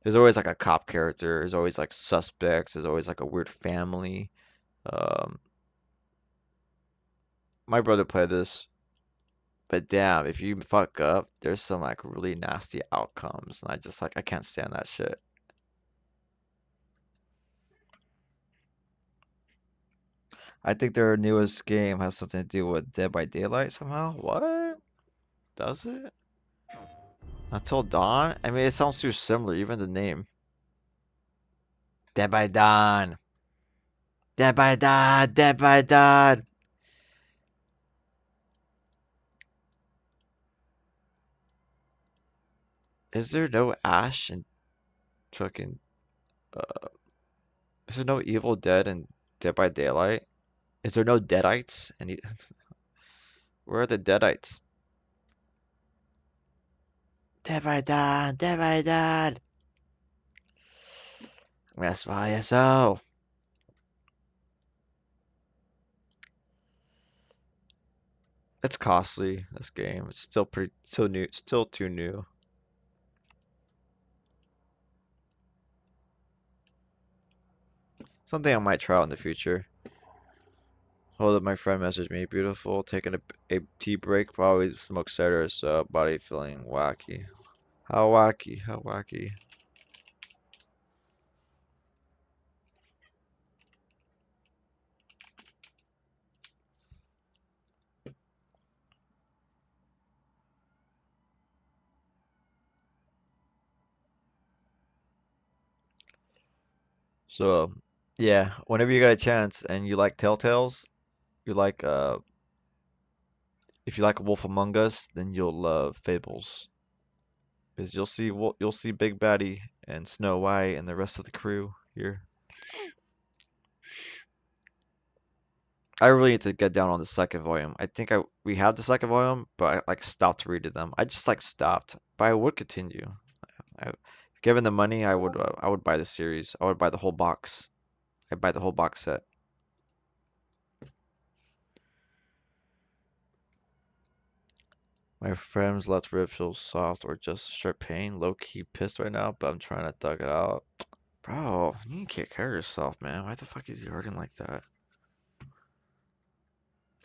There's always like a cop character. There's always like suspects. There's always like a weird family. Um, my brother played this, but damn, if you fuck up, there's some like really nasty outcomes, and I just like I can't stand that shit. I think their newest game has something to do with Dead by Daylight somehow. What? Does it? Until Dawn? I mean, it sounds too similar, even the name. Dead by Dawn. Dead by Dawn. Dead by Dawn. Is there no Ash in fucking uh is there no Evil Dead in Dead by Daylight? Is there no Deadites? Any where are the Deadites? Dead by Dawn. Dead by Dawn. That's YSO. It's costly, this game. It's still pretty still new, still too new. Something I might try out in the future. Hold up, my friend messaged me. Beautiful. Taking a tea break. Probably smoke cigarettes. Body feeling wacky. How wacky? How wacky? So, yeah. Whenever you get a chance and you like Telltales, you like if you like Wolf Among Us, then you'll love Fables. Because you'll see Big Baddy and Snow White and the rest of the crew here. I really need to get down on the second volume. I think we have the second volume, but I like stopped reading them. I just like stopped, but I would continue. I, given the money, I would buy the series. I would buy the whole box. I'd buy the whole box set. My friends let rip feel soft or just straight pain. Low key pissed right now, but I'm trying to thug it out. Bro, you need to take care of yourself, man. Why the fuck is he hurting like that?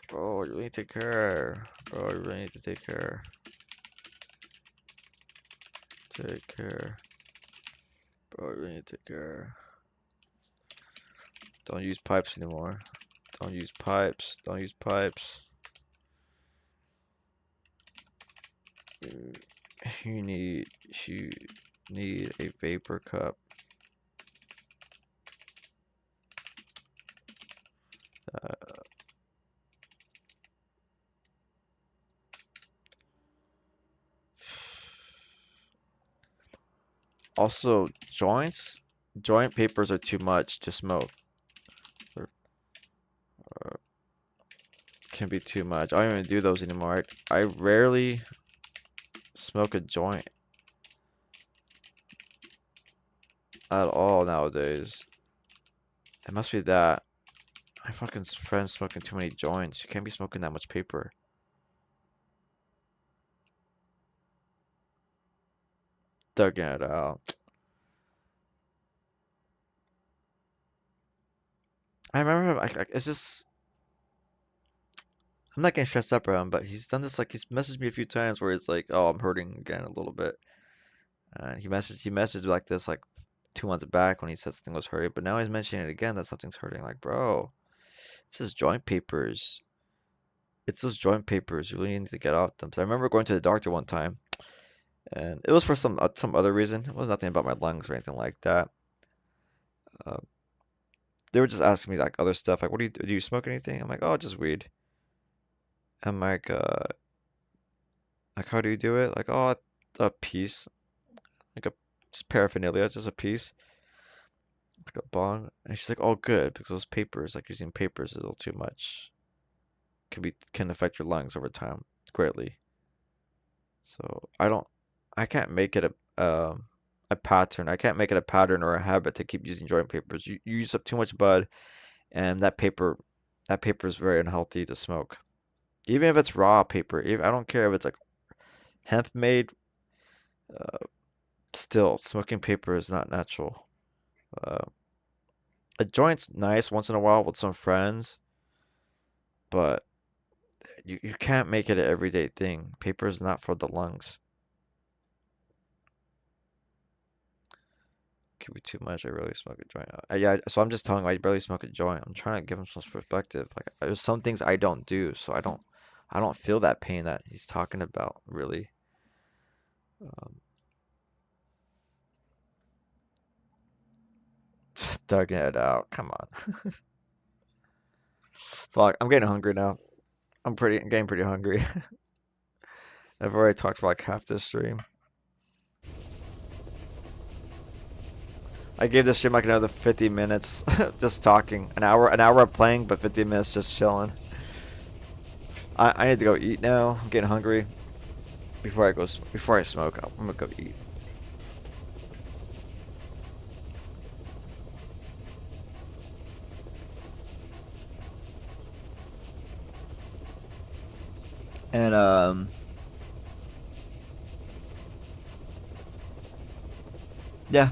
Bro, you really need to take care. Bro, you really need to take care. Take care. Bro, you really need to take care. Don't use pipes anymore. Don't use pipes. Don't use pipes. You need you need a vapor cup. Also, joint papers are too much to smoke. Or, can be too much. I don't even do those anymore. I rarely smoke a joint at all nowadays. It must be that. My fucking friend's smoking too many joints. You can't be smoking that much paper. Thugging it out. I remember, it's just, I'm not getting stressed up around him, but he's done this, like, he's messaged me a few times where it's like, oh, I'm hurting again a little bit. And he messaged like this, like, 2 months back when he said something was hurting, but now he's mentioning it again that something's hurting. Like, bro, it's his joint papers. It's those joint papers. You really need to get off them. So I remember going to the doctor one time, and it was for some other reason. It was nothing about my lungs or anything like that. Uh, they were just asking me like other stuff, like, what do you smoke anything? I'm like, oh, just weed. I'm like, how do you do it? Like, oh, a piece, like a just paraphernalia, just a piece, like a bong. And she's like, oh, good, because those papers, like using papers is a little too much. can affect your lungs over time greatly. So I can't make it a pattern. I can't make it a pattern or a habit to keep using joint papers. You use up too much bud, and that paper is very unhealthy to smoke. Even if it's raw paper, I don't care if it's like hemp made, uh, still smoking paper is not natural. Uh, a joint's nice once in a while with some friends, but you can't make it an everyday thing. Paper is not for the lungs. Could be too much. I really smoke a joint. Yeah, so I'm just telling him I barely smoke a joint. I'm trying to give him some perspective. Like there's some things I don't do, so I don't feel that pain that he's talking about, really. Um, Thugging it out. Come on. Fuck, I'm getting hungry now. I'm getting pretty hungry. I've already talked for like half this stream. I gave this stream like another 50 minutes just talking. An hour of playing, but 50 minutes just chilling. I need to go eat now. I'm getting hungry. Before I smoke, I'm gonna go eat. And yeah.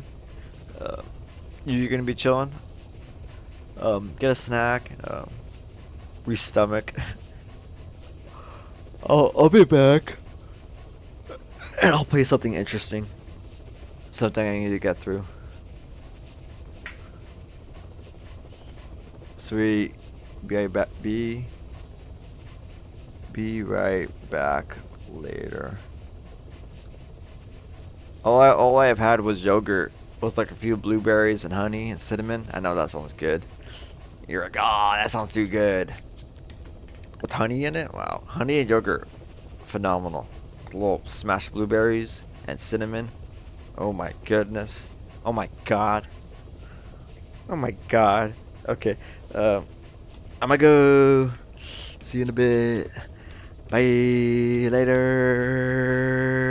You're gonna be chilling. Get a snack. Re-stomach. I'll be back, and I'll play something interesting. Something I need to get through. Sweet. Be right back later. All I have had was yogurt with like a few blueberries and honey and cinnamon. I know that sounds good. You're like, oh, that sounds too good. With honey in it? Wow. Honey and yogurt. Phenomenal. Little smashed blueberries and cinnamon. Oh my goodness. Oh my god. Oh my god. Okay. I'm gonna go. See you in a bit. Bye. Later.